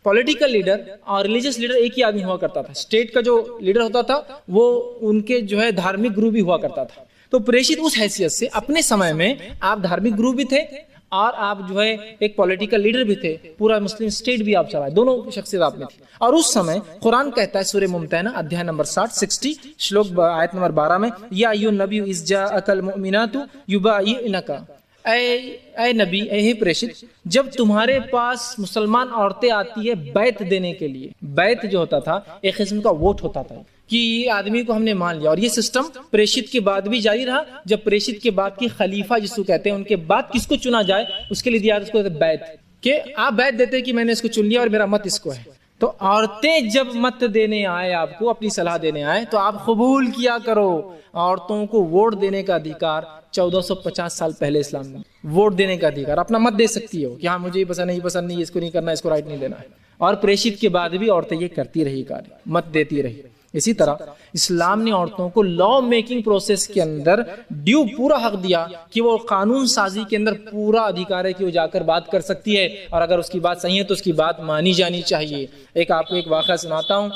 पॉलिटिकल लीडर और रिलीजियस लीडर एक ही आदमी हुआ करता था। स्टेट का जो लीडर होता था वो उनके जो है धार्मिक गुरु भी हुआ करता था। तो प्रेषित उस हैसियत से अपने समय में आप धार्मिक गुरु भी थे और आप जो है एक पॉलिटिकल लीडर भी थे, पूरा मुस्लिम स्टेट भी आप चलाए, दोनों शख्सियत आप में थी। और उस समय कुरान कहता है सूरह मुमतहना अध्याय नंबर 60 श्लोक आयत नंबर 12 में, या अय्युहन नबी इज़ जाअकल मुमिनातु युबायिनका, ऐ नबी, ऐ प्रेषित, जब तुम्हारे पास मुसलमान औरतें आती है बैत देने के लिए। बैत जो होता था एक किस्म का वोट होता था कि ये आदमी को हमने मान लिया, और ये सिस्टम प्रेषित के बाद भी जारी रहा। जब प्रेषित के बाद की खलीफा जिसको कहते हैं, उनके बाद किसको चुना जाए उसके लिए दिया उसको बैत, कि आप बैत देते कि मैंने इसको चुन लिया और मेरा मत इसको है। तो औरतें जब मत देने आए, आपको अपनी सलाह देने आए, तो आप कबूल किया करो। औरतों को वोट देने का अधिकार 1450 साल पहले इस्लाम में, वोट देने का अधिकार, अपना मत दे सकती हो कि हाँ मुझे ये पसंद नहीं, इसको नहीं करना, इसको राइट नहीं देना है। और प्रेषित के बाद भी औरतें ये करती रही कार्य, मत देती रही। इसी तरह इस्लाम ने औरतों को लॉ मेकिंग प्रोसेस के अंदर ड्यू पूरा हक दिया कि वो कानून साजी के अंदर पूरा अधिकार है कि वो जाकर बात कर सकती है, और अगर उसकी बात सही है तो उसकी बात मानी जानी चाहिए। एक आपको एक वाक़या सुनाता हूँ,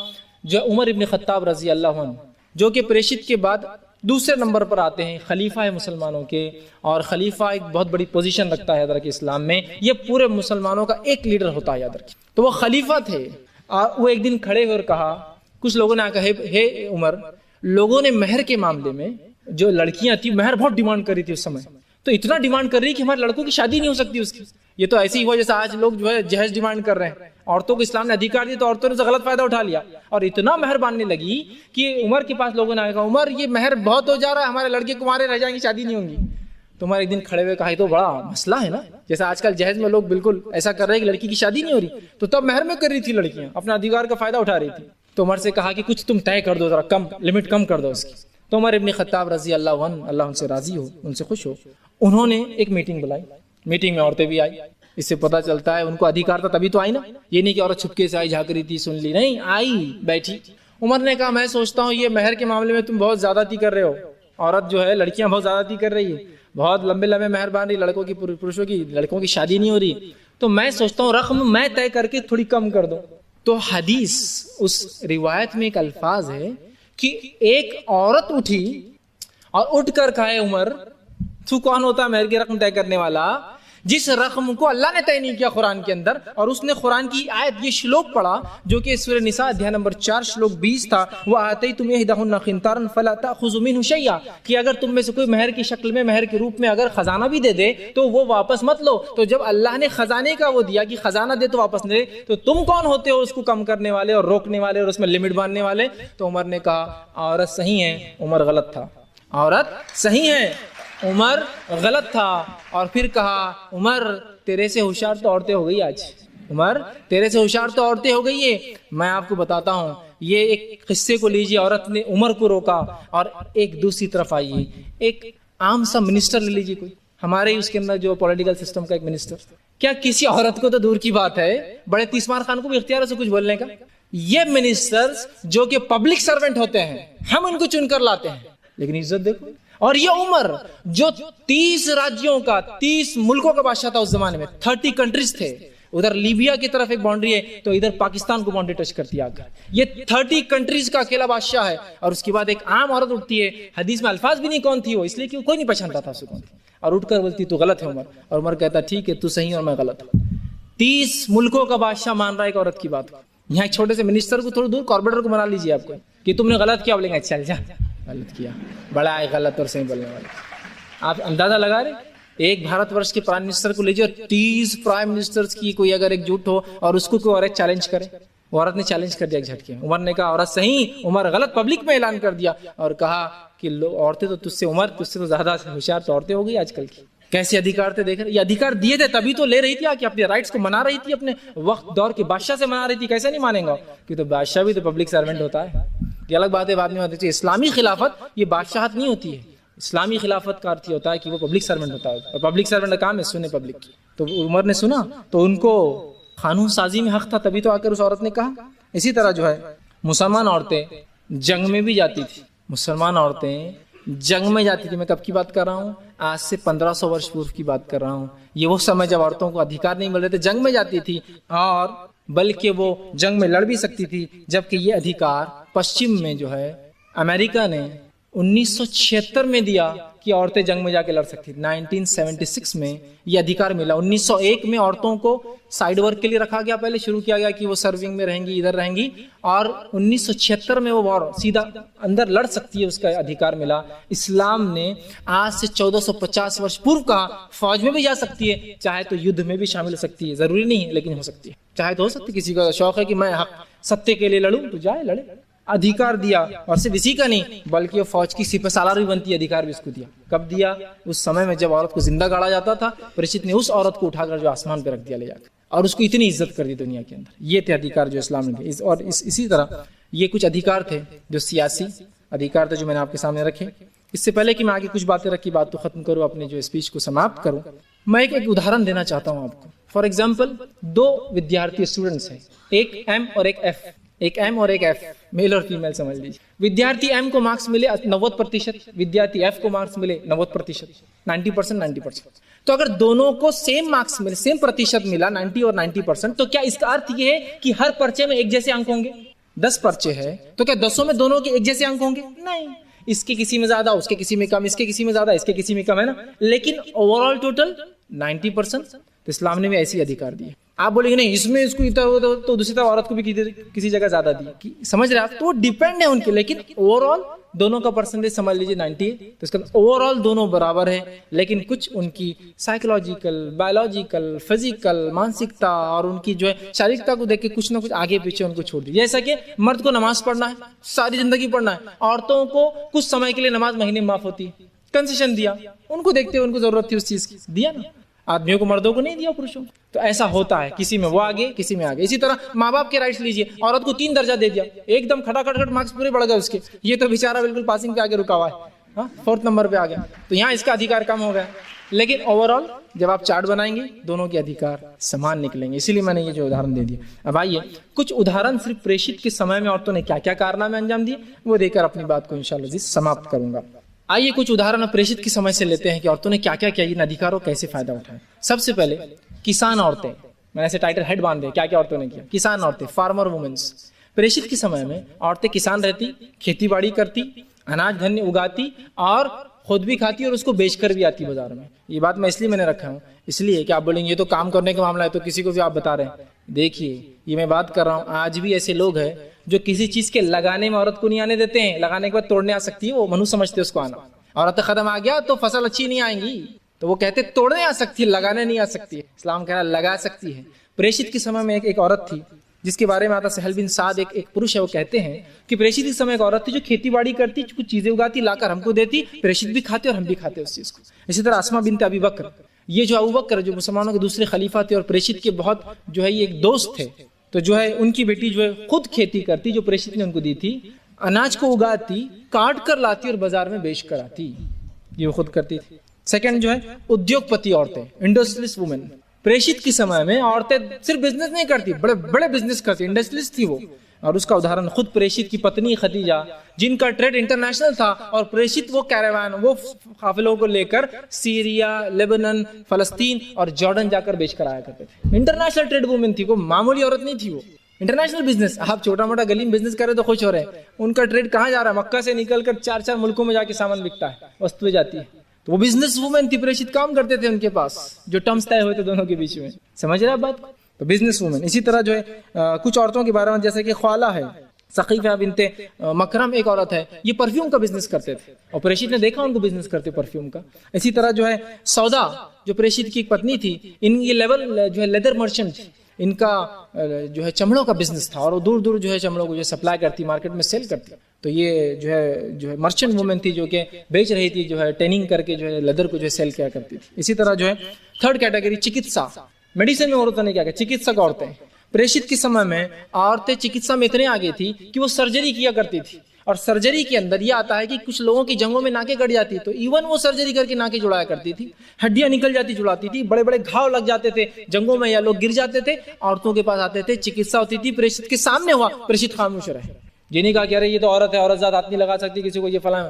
जो उमर इब्न खत्ताब रजी अल्लाह अन्हु, जो कि प्रेषित के बाद दूसरे नंबर पर आते हैं, खलीफा है मुसलमानों के, और खलीफा एक बहुत बड़ी पोजीशन रखता है याद रखिए इस्लाम में। ये पूरे मुसलमानों का एक लीडर होता है, याद रखिए। तो वो खलीफा थे और वो एक दिन खड़े हुए कहा, कुछ लोगों ने कहा हे उमर, लोगों ने मेहर के मामले में, जो लड़कियां थी मेहर बहुत डिमांड कर रही थी उस समय, तो इतना डिमांड कर रही कि हमारे लड़कों की शादी नहीं हो सकती उसकी। ये तो ऐसे ही हुआ जैसे आज लोग जो है जहेज डिमांड कर रहे हैं। औरतों को इस्लाम ने अधिकार दिया तो औरतों ने गलत फायदा उठा लिया और इतना मेहर बांधने लगी कि उमर के पास लोगों ने कहा, उमर ये मेहर बहुत हो जा रहा है, हमारे लड़के कुंवारे रह जाएंगे, शादी नहीं होंगी। तो उमर एक दिन खड़े हुए कहा, तो बड़ा मसला है ना, जैसे आजकल जहेज में लोग बिल्कुल ऐसा कर रहे हैं कि लड़की की शादी नहीं हो रही, तो तब मेहर में कर रही थी लड़कियां, अपना अधिकार का फायदा उठा रही थी। तो उमर से कहा कि कुछ तुम तय कर दो, जरा कम, लिमिट कम कर दो उसकी। तो उमर इब्न खत्ताब रजी अल्लाह अन्हु, अल्लाह उनसे राजी हो, उनसे खुश हो, उन्होंने एक मीटिंग बुलाई। मीटिंग में औरतें भी आई। इससे पता चलता है उनको अधिकार था तभी तो आई ना, ये नहीं कि औरत छुपके से आई, झाँक रही थी, सुन ली, नहीं, आई, बैठी। उमर ने कहा, मैं सोचता हूँ ये मेहर के मामले में तुम बहुत ज्यादती कर रहे हो, औरत जो है, लड़कियां बहुत ज्यादती कर रही है, बहुत लंबे लंबे मेहर बांध रही, लड़कों की, पुरुषों की, लड़कों की शादी नहीं हो रही, तो मैं सोचता हूँ रकम मैं तय करके थोड़ी कम कर दो। तो हदीस, उस रिवायत में एक अल्फाज है कि एक औरत उठी और उठकर कहे, उमर तू कौन होता है मेहर की रकम तय करने वाला, जिस रकम को अल्लाह ने तय नहीं किया कुरान के अंदर। और उसने कुरान की आयत, ये श्लोक पढ़ा जो कि सूरह निसा अध्याय नंबर 4 श्लोक 20 था, वो आते तुम्हें हिदाहुन्ना खिंतारन फला ताखुज़ु मिन्हु शैया, कि अगर तुम में से कोई मेहर की शक्ल में, मेहर के रूप में अगर खजाना भी दे दे तो वो वापस मत लो। तो जब अल्लाह ने खजाने का वो दिया कि खजाना दे तो वापस नहीं दे, तो तुम कौन होते हो उसको कम करने वाले और रोकने वाले और उसमें लिमिट बांधने वाले। तो उमर ने कहा, औरत सही है, उमर गलत था, औरत सही है, उमर गलत था। और फिर कहा, उमर तेरे से होशियार तो औरतें हो गई आज, उमर तेरे से होशियार तो औरतें हो गई है। मैं आपको बताता हूँ, ये एक किस्से को लीजिए, औरत ने उमर को रोका। और एक दूसरी तरफ आइए, एक आम सा मिनिस्टर ले लीजिए, कोई हमारे उसके अंदर जो पॉलिटिकल सिस्टम का एक मिनिस्टर, क्या किसी औरत को तो दूर की बात है, बड़े तीसमार खान को भी इख्तियार है से कुछ बोलने का। ये मिनिस्टर्स जो कि पब्लिक सर्वेंट होते हैं, हम उनको चुनकर लाते हैं, लेकिन इज्जत देखो। और ये उमर जो 30 राज्यों का, 30 मुल्कों का बादशाह था उस जमाने में, 30 कंट्रीज थे, उधर लीबिया की तरफ एक बाउंड्री है तो इधर पाकिस्तान को बाउंड्री टच करती है आकर, ये 30 कंट्रीज का अकेला बादशाह है। और उसके बाद एक आम औरत उठती है, हदीस में अल्फाज भी नहीं कौन थी वो, इसलिए कि कोई नहीं पहचानता था उसको कौन थी, और उठकर बोलती तू गलत है उमर। और उमर कहता ठीक है, तू सही और मैं गलत हूँ। 30 मुल्कों का बादशाह मान रहा है एक औरत की बात को। यहाँ एक छोटे से मिनिस्टर को थोड़ी दूर कॉर्पोरेटर को मना लीजिए आपको कि तुमने गलत किया, बोलेंगे चल जा, गलत किया, बड़ा है गलत और सही बोलने वाले। आप अंदाजा लगा रहे, एक भारतवर्ष के प्राइम मिनिस्टर को लीजिए और 30 प्राइम मिनिस्टर्स की कोई अगर एकजुट हो और उसको कोई औरत चैलेंज करे, वो औरत ने चैलेंज कर दिया एक झटके। उमर ने कहा औरत सही, उमर गलत, पब्लिक में ऐलान कर दिया और कहा कि औरतें तो तुझसे, उमर तुझसे तो ज्यादा होशियार तो औरतें हो गई आजकल की। कैसे अधिकार थे देख रहे, ये अधिकार दिए थे तभी तो ले रही थी आके, अपने राइट्स को मना रही थी, अपने वक्त दौर के बादशाह से मना रही थी। कैसे नहीं मानेगा कि तो बादशाह भी तो पब्लिक सर्वेंट होता है। ये अलग बात है, बाद में बात होती है। इस्लामी खिलाफत ये बादशाहत नहीं होती है। इस्लामी खिलाफत का अर्थ होता है कि वो पब्लिक सर्वेंट होता है, और पब्लिक सर्वेंट का काम है सुने पब्लिक की। तो उमर ने सुना तो उनको कानून साजी में हक था, तभी तो आकर उस औरत ने कहा। इसी तरह जो है मुसलमान औरतें जंग में भी जाती थी, मुसलमान औरतें जंग में जाती थी। मैं कब की बात कर रहा हूँ? आज से 1500 वर्ष पूर्व की बात कर रहा हूँ। ये वो समय जब औरतों को अधिकार नहीं मिल रहे थे, जंग में जाती थी, और बल्कि वो जंग में लड़ भी सकती थी। जबकि ये अधिकार पश्चिम में जो है अमेरिका ने 1976 में दिया कि औरतें जंग में जाके लड़ सकती थी। 1976 में ये अधिकार मिला। 1901 में औरतों को साइड वर्क के लिए रखा गया, पहले शुरू किया गया कि वो सर्विंग में रहेंगी, इधर रहेंगी, और 1976 में वो वॉर सीधा अंदर लड़ सकती है, उसका अधिकार मिला। इस्लाम ने आज से 1450 वर्ष पूर्व कहा फौज में भी जा सकती है, चाहे तो युद्ध में भी शामिल हो सकती है, जरूरी नहीं है लेकिन हो सकती है, चाहे तो हो सकती है। किसी का शौक है कि मैं हक सत्य के लिए लड़ूं तो जाए लड़े, अधिकार दिया। और सिर्फ इसी का नहीं, बल्कि वो फौज की सिपहसालार भी बनती है, अधिकार भी इसको दिया। कब दिया? उस समय में जब औरत को जिंदा गाड़ा जाता था, परीक्षित ने उस औरत को उठाकर जो आसमान पे रख दिया ले जाकर, और उसको इतनी इज्जत कर दी दुनिया के अंदर। ये थे अधिकार जो इस्लाम ने दिए। और इसी तरह ये कुछ अधिकार थे जो सियासी अधिकार थे, जो मैंने आपके सामने रखे। इससे पहले कि मैं आगे कुछ बातें रखी, बात तो खत्म करूँ, अपने जो स्पीच को समाप्त करूँ, मैं एक उदाहरण देना चाहता हूँ आपको। फॉर एग्जाम्पल, दो विद्यार्थी स्टूडेंट्स हैं, एक एम और एक एफ, एक एम और एक एफ, मेल और फीमेल समझ लीजिए। विद्यार्थी एम को मार्क्स मिले 90%, विद्यार्थी एफ को मार्क्स मिले 90%, 90%। तो अगर दोनों को सेम मार्क्स मिले, सेम प्रतिशत मिला 90 और 90%, तो क्या इसका अर्थ ये है कि हर पर्चे में एक जैसे अंक होंगे? 10 पर्चे हैं तो क्या 10 में दोनों के एक जैसे अंक होंगे? नहीं, इसके किसी में ज्यादा, उसके किसी में कम, इसके किसी में ज्यादा, इसके किसी में कम, है ना। लेकिन ओवरऑल टोटल 90%। तो इस्लाम ने भी ऐसी अधिकार दिए। आप बोलेंगे नहीं इसमें इसको इतना तो दूसरी तरफ औरत को भी किसी जगह ज्यादा दी, समझ रहे आप? तो डिपेंड है उनके, लेकिन ओवरऑल दोनों का परसेंटेज समझ लीजिए 90 है, तो इसका ओवरऑल दोनों बराबर है। लेकिन कुछ उनकी साइकोलॉजिकल, बायोलॉजिकल, फिजिकल, मानसिकता और उनकी जो है शारीरिकता को देख के कुछ ना कुछ आगे पीछे उनको छोड़ दी। जैसा कि मर्द को नमाज पढ़ना है, सारी जिंदगी पढ़ना है, औरतों को कुछ समय के लिए नमाज महीने में माफ होती है, कंसेशन दिया, उनको देखते हुए उनको जरूरत थी उस चीज की, दिया ना। आदमियों को मर्दों को नहीं दिया, पुरुषों को। तो ऐसा होता है, किसी में वो आगे, किसी में आगे। इसी तरह माँ बाप के राइट्स लीजिए, औरत को 3 दर्जा दे दिया, एकदम खटाखट मार्क्स पूरे बढ़ गए उसके, ये तो बेचारा बिल्कुल पासिंग पे आगे रुका हुआ है, 4th नंबर पे आ गया, तो यहाँ इसका अधिकार कम हो गया। लेकिन ओवरऑल जब आप चार्ट बनाएंगे दोनों के अधिकार समान निकलेंगे। इसीलिए मैंने ये जो उदाहरण दे दिया। अब आइए कुछ उदाहरण सिर्फ प्रेषित के समय में औरतों ने क्या क्या कारनामे अंजाम दिए वो देकर अपनी बात को इंशाअल्लाह जी समाप्त करूंगा। आइए कुछ उदाहरण प्रेषित के समय से लेते हैं कि औरतों ने क्या क्या किया, इन अधिकारों कैसे फायदा उठाया। सबसे पहले किसान औरतें, मैंने ऐसे टाइटल हेड बांध दिया, क्या क्या औरतों ने किया। किसान औरतें, फार्मर वुमेन्स। प्रेषित के समय में औरतें किसान रहती, खेती बाड़ी करती, अनाज धान्य उगाती और खुद भी खाती और उसको बेचकर भी आती बाजार में। ये बात मैं इसलिए मैंने रखा हूँ, इसलिए कि आप बोलेंगे ये तो काम करने का मामला है, तो किसी को भी आप बता रहे हैं। देखिए ये मैं बात कर रहा हूँ, आज भी ऐसे लोग हैं जो किसी चीज के लगाने में औरत को नहीं आने देते हैं, लगाने के बाद तोड़ने आ सकती है, वो मनु समझते हैं उसको आना। औरत खत्म आ गया तो फसल अच्छी नहीं आएंगी, तो वो कहते तोड़ने आ सकती है, लगाने नहीं आ सकती है। इस्लाम कह रहा लगा सकती है। प्रेषित के समय में एक औरत थी जिसके बारे में आता सहल बिन साद, एक पुरुष है, वो कहते हैं कि प्रेषित के समय एक औरत थी जो खेती बाड़ी करती, कुछ चीजें उगाती, लाकर हमको देती, प्रेषित भी खाते और हम भी खाते उस चीज को। इसी तरह अस्मा बिनत अबी बकर, ये जो अबू बकर जो मुसलमानों के दूसरे खलीफा थे और प्रेषित के बहुत जो है ये एक दोस्त थे, तो जो है उनकी बेटी जो है खुद खेती करती, जो प्रेषित ने उनको दी थी, अनाज को उगाती, काट कर लाती और बाजार में बेच कर आती, ये वो खुद करती थी। सेकंड जो है उद्योगपति औरतें, इंडस्ट्रियलिस्ट वुमेन। प्रेषित के समय में औरतें सिर्फ बिजनेस नहीं करती, बड़े बड़े बिजनेस करती, इंडस्ट्रियलिस्ट थी वो। और उसका उदाहरण खुद प्रेषित की पत्नी खदीजा, जिनका ट्रेड इंटरनेशनल था, और प्रेषित वो कैरावान, वो काफिलों को लेकर सीरिया, लेबनान, फलस्तीन और जॉर्डन जाकर बेचकर आया करते थे। इंटरनेशनल ट्रेड वुमेन थी वो, मामूली औरत नहीं थी वो। इंटरनेशनल बिजनेस, आप छोटा मोटा गली में बिजनेस कर रहे तो खुश हो रहे हैं, उनका ट्रेड कहाँ जा रहा है? मक्का से निकलकर 4-4 मुल्कों में जाके सामान बिकता है, वस्तुएं जाती है। तो वो बिजनेस वुमेन थी, प्रेषित काम करते थे उनके पास, जो टर्म्स तय हुए थे दोनों के बीच में। समझ रहे आप बात? तो बिजनेस वुमेन। इसी तरह जो है कुछ औरतों के बारे में, जैसे कि ख्वाला है, सकीफा बिनते मकरम एक औरत है, ये परफ्यूम का बिजनेस करते थे और प्रेषित ने देखा उनको बिजनेस करते परफ्यूम का। इसी तरह जो है सौदा, जो प्रेषित की एक पत्नी थी, इनकी लेवल जो है लेदर मर्चेंट, इनका जो है चमड़ों का बिजनेस था और वो दूर दूर जो है चमड़ों को जो सप्लाई करती, मार्केट में सेल करती। तो ये जो है मर्चेंट वुमेन थी, जो कि बेच रही थी, जो है ट्रेनिंग करके जो है लेदर को जो है सेल किया करती थी। इसी तरह जो है थर्ड कैटेगरी चिकित्सा, मेडिसिन में औरतों ने क्या किया, चिकित्सक औरतें। प्रेषित के समय में औरतें चिकित्सा में इतने आगे थी कि वो सर्जरी किया करती थी, और सर्जरी के अंदर ये आता है कि कुछ लोगों की जंगों में नाकें कट जाती, तो इवन वो सर्जरी करके नाकें जुड़ाया करती थी, हड्डियां निकल जाती जुड़ाती थी, बड़े बड़े घाव लग जाते थे जंगों में या लोग गिर जाते थे, औरतों के पास आते थे, चिकित्सा होती थी, प्रेषित के सामने हुआ, प्रेषित खामोश रहे, जिन्हें कहा, अरे ये तो औरत है, औरत ज़्यादा हाथ नहीं लगा सकती किसी को, ये फला।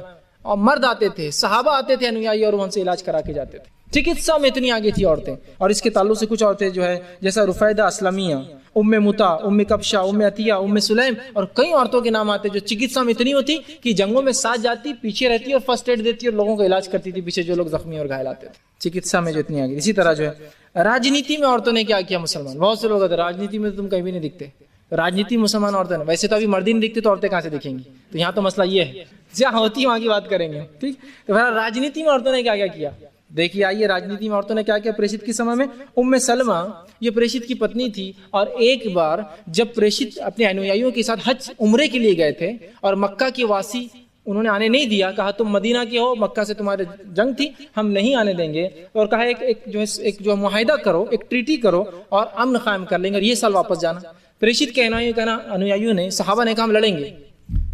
और मर्द आते थे, सहाबा आते थे अनुयायी, और उनसे इलाज करा के जाते थे। चिकित्सा में इतनी आगे थी औरतें। और इसके ताल्लुक से कुछ औरतें जो है जैसा रुफैदा अस्लमिया, उम्मे मुता, उम्मे कब्शा, उम्मे अतिया, उम्मे सुलैम, और कई औरतों के नाम आते जो चिकित्सा में इतनी होती कि जंगों में साथ जाती, पीछे रहती और फर्स्ट एड देती और लोगों का इलाज करती थी पीछे जो लोग जख्मी और घायल आते थे। चिकित्सा में जो इतनी आगे। इसी तरह जो है राजनीति में औरतों ने क्या किया, मुसलमान बहुत से लोग होते राजनीति में, तो तुम कहीं भी नहीं दिखते, राजनीति मुसलमान औरतें ने, वैसे तो अभी मर्द ही नहीं दिखते तो औरतें कहाँ से दिखेंगी, तो यहाँ तो मसला ये है, जहाँ होती है वहाँ की बात करेंगे, ठीक। तो राजनीति में औरतों ने क्या क्या किया, देखिए आइए, राजनीति में औरतों ने क्या किया प्रेषित के समय में। उम्मे सलमा ये प्रेषित की पत्नी थी, और एक बार जब प्रेषित अपने अनुयायियों के साथ हज उम्रे के लिए गए थे और मक्का के वासी उन्होंने आने नहीं दिया, कहा तुम मदीना के हो, मक्का से तुम्हारे जंग थी, हम नहीं आने देंगे, और कहा एक जो मुआहिदा करो, एक ट्रीटी करो और अमन कायम कर लेंगे और ये साल वापस जाना। प्रेषित के अनुयायियों ने, सहाबा ने कहा हम लड़ेंगे।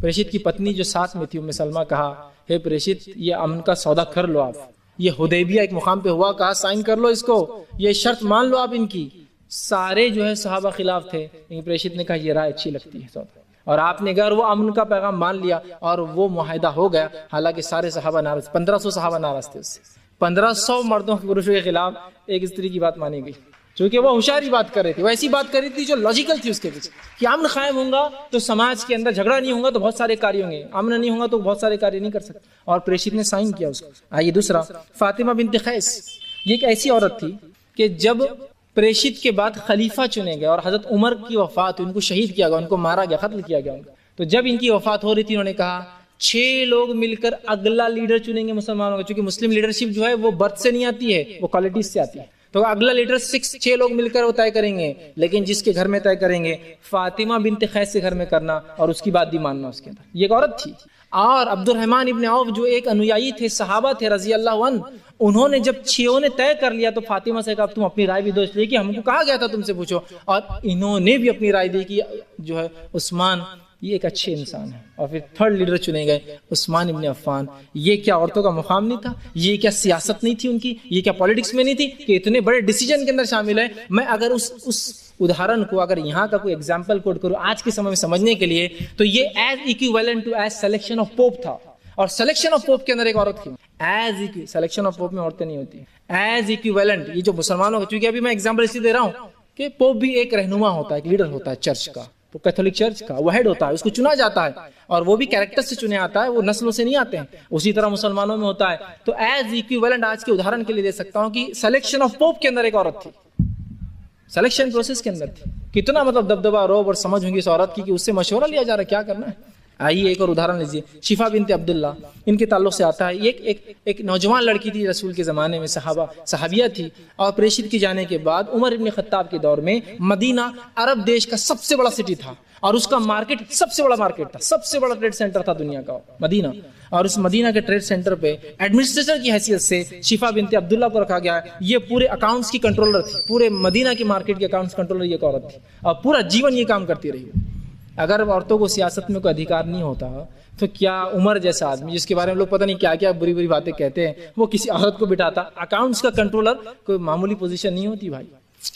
प्रेषित की पत्नी जो साथ में थी उम्मे सलमा, कहा हे प्रेषित, ये अमन का सौदा कर लो आप, ये हुदैबिया एक मुकाम पे हुआ, कहा साइन कर लो इसको, ये शर्त मान लो आप इनकी। सारे जो है सहाबा खिलाफ थे, लेकिन प्रेषित ने कहा ये राय अच्छी लगती है सौदा, और आपने अगर वो अमन का पैगाम मान लिया और वो मुआहिदा हो गया। हालांकि सारे सहाबा नाराज, 1500 सहाबा नाराज थे उससे, 1500 मर्दों के पुरुषों के खिलाफ एक स्त्री की बात मानी गई, क्योंकि वो होशियारी बात कर रही थी, वैसी बात कर रही थी जो लॉजिकल थी उसके पीछे, कि अमन कायम होगा तो समाज के अंदर झगड़ा नहीं होगा तो बहुत सारे कार्य होंगे, अमन नहीं होगा तो बहुत सारे कार्य नहीं कर सकते, और प्रेषित ने साइन किया उसको। आइए दूसरा, फातिमा बिन्त कैस, ये एक ऐसी औरत थी कि जब प्रेषित के बाद खलीफा चुने गए और हजरत उमर की वफात, उनको शहीद किया गया, उनको मारा गया, कत्ल किया गया उनका, तो जब इनकी वफात हो रही थी उन्होंने कहा 6 लोग मिलकर अगला लीडर चुनेंगे मुसलमानों का, क्योंकि मुस्लिम लीडरशिप जो है वो बर्थ से नहीं आती है, वो क्वालिटीज से आती है। तो अगला लीडर 6 लोग मिलकर वो तय करेंगे, लेकिन जिसके घर में तय करेंगे फातिमा बिन्त कैस के घर में करना और उसकी बात भी मानना उसके अंदर। ये एक औरत थी। और अब्दुर्रहमान इब्न औफ जो एक अनुयायी थे, सहाबा थे रजी अल्लाह अन्हु, उन्होंने जब 6 ने तय कर लिया तो फातिमा से कहा तुम अपनी राय भी दो, इसलिए कि हमको कहा गया था तुमसे पूछो, और इन्होंने भी अपनी राय दी कि जो है उस्मान ये एक अच्छे इंसान है। और फिर थर्ड लीडर चुने गए उस्मान इब्न अफ़्फ़ान। ये क्या औरतों का मुकाम नहीं था, ये क्या सियासत नहीं थी उनकी, ये क्या पॉलिटिक्स में नहीं थी कि इतने बड़े डिसीजन के अंदर शामिल है। मैं अगर उस उदाहरण को अगर यहाँ का कोई एग्जाम्पल कोट करूँ आज के समय में समझने के लिए, तो ये age equivalent to age selection of pope था, और सिलेक्शन ऑफ पोप के अंदर एक औरत थी। एज सिलेक्शन ऑफ पोप में औरतें नहीं होती, एज इक्विवेलेंट। ये जो मुसलमानों का, क्योंकि अभी मैं एग्जाम्पल इसलिए दे रहा हूँ कि पोप भी एक रहनुमा होता है, एक लीडर होता है चर्च का, तो कैथोलिक चर्च का वो हेड होता है, उसको चुना जाता है, और वो भी कैरेक्टर से चुने आता है, वो नस्लों से नहीं आते हैं। उसी तरह मुसलमानों में होता है। तो एज इक्विवेलेंट आज के उदाहरण के लिए दे सकता हूँ कि सिलेक्शन ऑफ पोप के अंदर एक औरत थी, सिलेक्शन प्रोसेस के अंदर थी। कितना मतलब दबदबा, रोब और समझ होंगी इस औरत की कि उससे मशवरा लिया जा रहा है क्या करना है। आइए एक और उदाहरण लीजिए, शिफा बिन्त अब्दुल्ला, इनके ताल्लुक से आता है। एक नौजवान लड़की थी, रसूल के ज़माने में सहाबिया थी, और प्रेषित की जाने के बाद उमर इब्न खत्ताब के दौर में मदीना अरब देश का सबसे बड़ा सिटी था, और उसका मार्केट सबसे बड़ा मार्केट था, सबसे बड़ा ट्रेड सेंटर था दुनिया का मदीना। और उस मदीना के ट्रेड सेंटर पे एडमिनिस्ट्रेटर की हैसियत से शिफा बिन्त अब्दुल्ला को रखा गया। ये पूरे अकाउंट्स की कंट्रोलर थी, पूरे मदीना के मार्केट के अकाउंट्स कंट्रोलर ये एक औरत थी, और पूरा जीवन ये काम करती रही। अगर औरतों को सियासत में कोई अधिकार नहीं होता तो क्या उमर जैसा आदमी, जिसके बारे में लोग पता नहीं क्या क्या बुरी बुरी बातें कहते हैं, वो किसी औरत को बिठाता। अकाउंट्स का कंट्रोलर कोई मामूली पोजीशन नहीं होती भाई,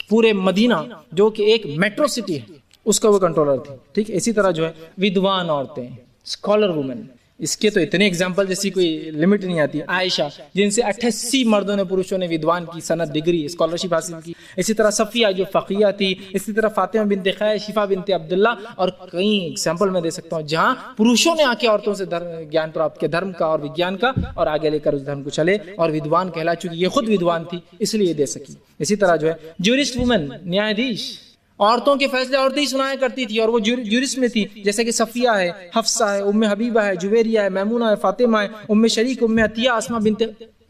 पूरे मदीना जो कि एक मेट्रो सिटी है उसका वो कंट्रोलर थी। ठीक, इसी तरह जो है विद्वान औरतें, स्कॉलर वुमेन, इसके तो इतने एग्जाम्पल जैसी कोई लिमिट नहीं आती। आयशा, जिनसे 88 मर्दों ने, पुरुषों ने विद्वान की सनद, डिग्री, स्कॉलरशिप हासिल की। इसी तरह सफिया जो फकिया थी, इसी तरह फातिमा बिन्त कैस, शिफा बिन्त अब्दुल्ला, और कई एग्जाम्पल मैं दे सकता हूँ जहाँ पुरुषों ने आके औरतों से ज्ञान प्राप्त किया, धर्म का और विज्ञान का, और आगे लेकर उस धर्म को चले और विद्वान कहला, चूंकि ये खुद विद्वान थी इसलिए दे सकी। इसी तरह जो है ज्यूरिस्ट वुमेन, न्यायाधीश, औरतों के फैसले औरतें ही सुनाया करती थी, और वो ज्यूरिस्ट में थी, जैसे कि सफिया है, हफ्सा है, उम्मे हबीबा है, जुवेरिया है, मैमूना है, फातिमा है, उम्मे शरीक, उम्मे अतिया, अस्मा बिन्त,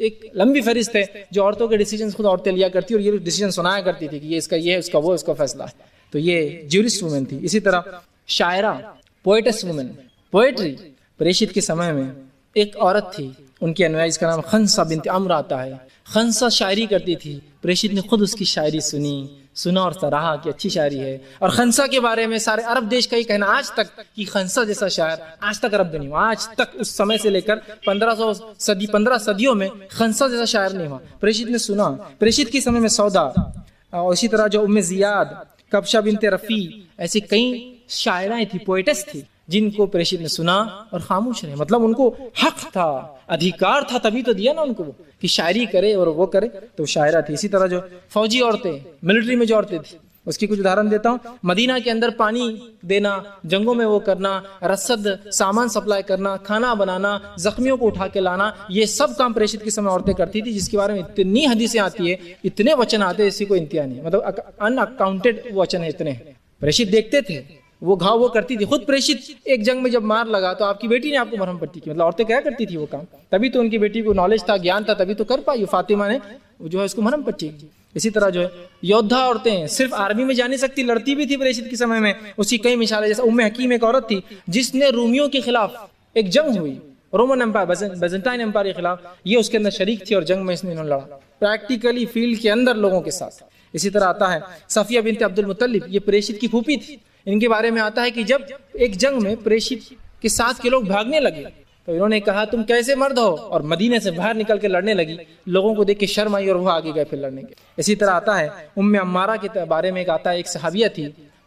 एक लंबी फहरिस्त है जो औरतों के डिसीजन खुद औरतें लिया करती और ये डिसीजन सुनाया करती थी कि ये इसका, ये है उसका, वो इसका फैसला है। तो ये ज्यूरिस्ट वुमेन थी। इसी तरह शायरा, पोएटस वुमेन, पोएट्री, प्रेषित के समय में एक औरत थी, उनकी अनुयायी, इसका नाम खंसा बिन्त अम्र आता है। खंसा शायरी करती थी। प्रेषित ने खुद उसकी शायरी सुना और सराहा कि अच्छी शायरी है। और खंसा के बारे में सारे अरब देश का ही कहना आज तक कि खंसा जैसा शायर आज तक अरब में नहीं हुआ। आज तक उस समय से लेकर 15 सदियों में खंसा जैसा शायर नहीं हुआ। प्रेषित ने सुना। प्रेषित के समय में सौदा और इसी तरह जो उम्मे जियाद, कबशा बिन्त रफी, ऐसी कई शायराएं थी, पोएटेस थी, जिनको प्रेषित ने सुना और खामोश रहे। मतलब उनको हक था, अधिकार था, तभी तो दिया ना उनको कि शायरी करे और वो करे, तो शायरा थी। इसी तरह जो फौजी औरतें, मिलिट्री में जो औरतें थी, उसकी कुछ उदाहरण देता हूँ। मदीना के अंदर पानी देना, जंगों में वो करना, रसद सामान सप्लाई करना, खाना बनाना, जख्मियों को उठा के लाना, ये सब काम प्रेषित के समय औरतें करती थी, जिसके बारे में इतनी हदीसें आती है, इतने वचन आते हैं, इसी को इंतहा नहीं, मतलब अनअकाउंटेड वचन है इतने। प्रेषित देखते थे वो घाव वो करती थी। खुद प्रेषित एक जंग में जब मार लगा तो आपकी बेटी ने आपको मरहम पट्टी की, मतलब औरतें क्या करती थी वो काम, तभी तो उनकी बेटी को नॉलेज था, ज्ञान था, तभी तो कर पाई। फातिमा ने जो है उसको मरहम पट्टी की। इसी तरह जो है योद्धा औरतें सिर्फ आर्मी में जा नहीं सकती, लड़ती भी थी प्रेषित के समय में। उसकी कई मिसालें, जैसे उम्मे हकीम एक औरत थी जिसने रूमियों के खिलाफ एक जंग हुई, रोमन एम्पायर, बेजेंटाइन एम्पायर के खिलाफ, ये उसके अंदर शरीक थी और जंग में इसने इन्होंने लड़ा प्रैक्टिकली फील्ड के अंदर लोगों के साथ। इसी तरह आता है सफिया बिन्त अब्दुल मुत्तलिब, ये प्रेषित की फूफी थी। इनके बारे में आता है कि जब एक जंग में प्रेषित के साथ के लोग भागने लगे तो इन्होंने कहा तुम कैसे मर्द हो, और मदीने से बाहर निकल के लड़ने लगी। लोगों को देख के शर्म आई और वो आगे गए फिर लड़ने के। इसी तरह आता है उम्मे अम्मारा के बारे में एक आता है, एक सहाबिया थी,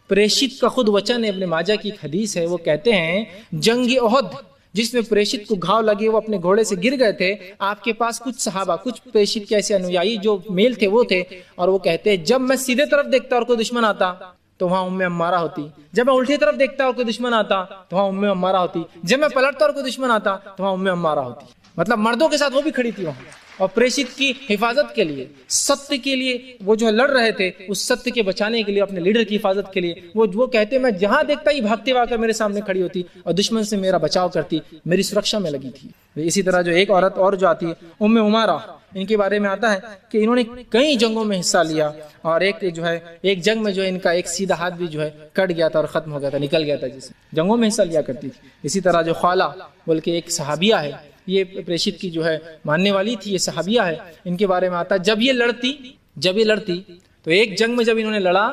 प्रेषित का खुद वचन है, इब्ने माजा की एक हदीस है, वो कहते हैं जंग ओहद जिसमें प्रेषित को घाव लगे, वो अपने घोड़े से गिर गए थे, आपके पास कुछ सहाबा, कुछ प्रेषित के ऐसे अनुयायी जो मेल थे वो थे, और वो कहते हैं जब मैं सीधे तरफ देखता और कोई दुश्मन आता तो वहां उम्मे अम्मारा होती, जब मैं उल्टी तरफ देखता और कोई दुश्मन आता तो वहां उम्मे अम्मारा होती, जब मैं पलटता और कोई दुश्मन आता तो वहां उम्मे अम्मारा होती। मतलब मर्दों के साथ वो भी खड़ी थी वहां, और प्रेषित की हिफाजत के लिए, सत्य के लिए वो जो लड़ रहे थे, उस सत्य के बचाने के लिए, अपने लीडर की हिफाजत के लिए वो कहते मैं जहां देखता ही भागते आकर मेरे सामने खड़ी होती और दुश्मन से मेरा बचाव करती, मेरी सुरक्षा में लगी थी। इसी तरह जो एक औरत और जो आती है उम्मे उमारा, इनके बारे में आता है कि इन्होंने कई जंगों में हिस्सा लिया, और एक जो है एक जंग में जो है इनका एक सीधा हाथ भी जो है कट गया था और खत्म हो गया था, निकल गया था, जिससे जंगों में हिस्सा लिया करती थी। इसी तरह जो ख्वाला बोल के एक सहाबिया है, ये प्रेषित की जो है मानने वाली थी, ये सहाबिया है। इनके बारे में आता है जब ये लड़ती तो एक जंग में जब इन्होंने लड़ा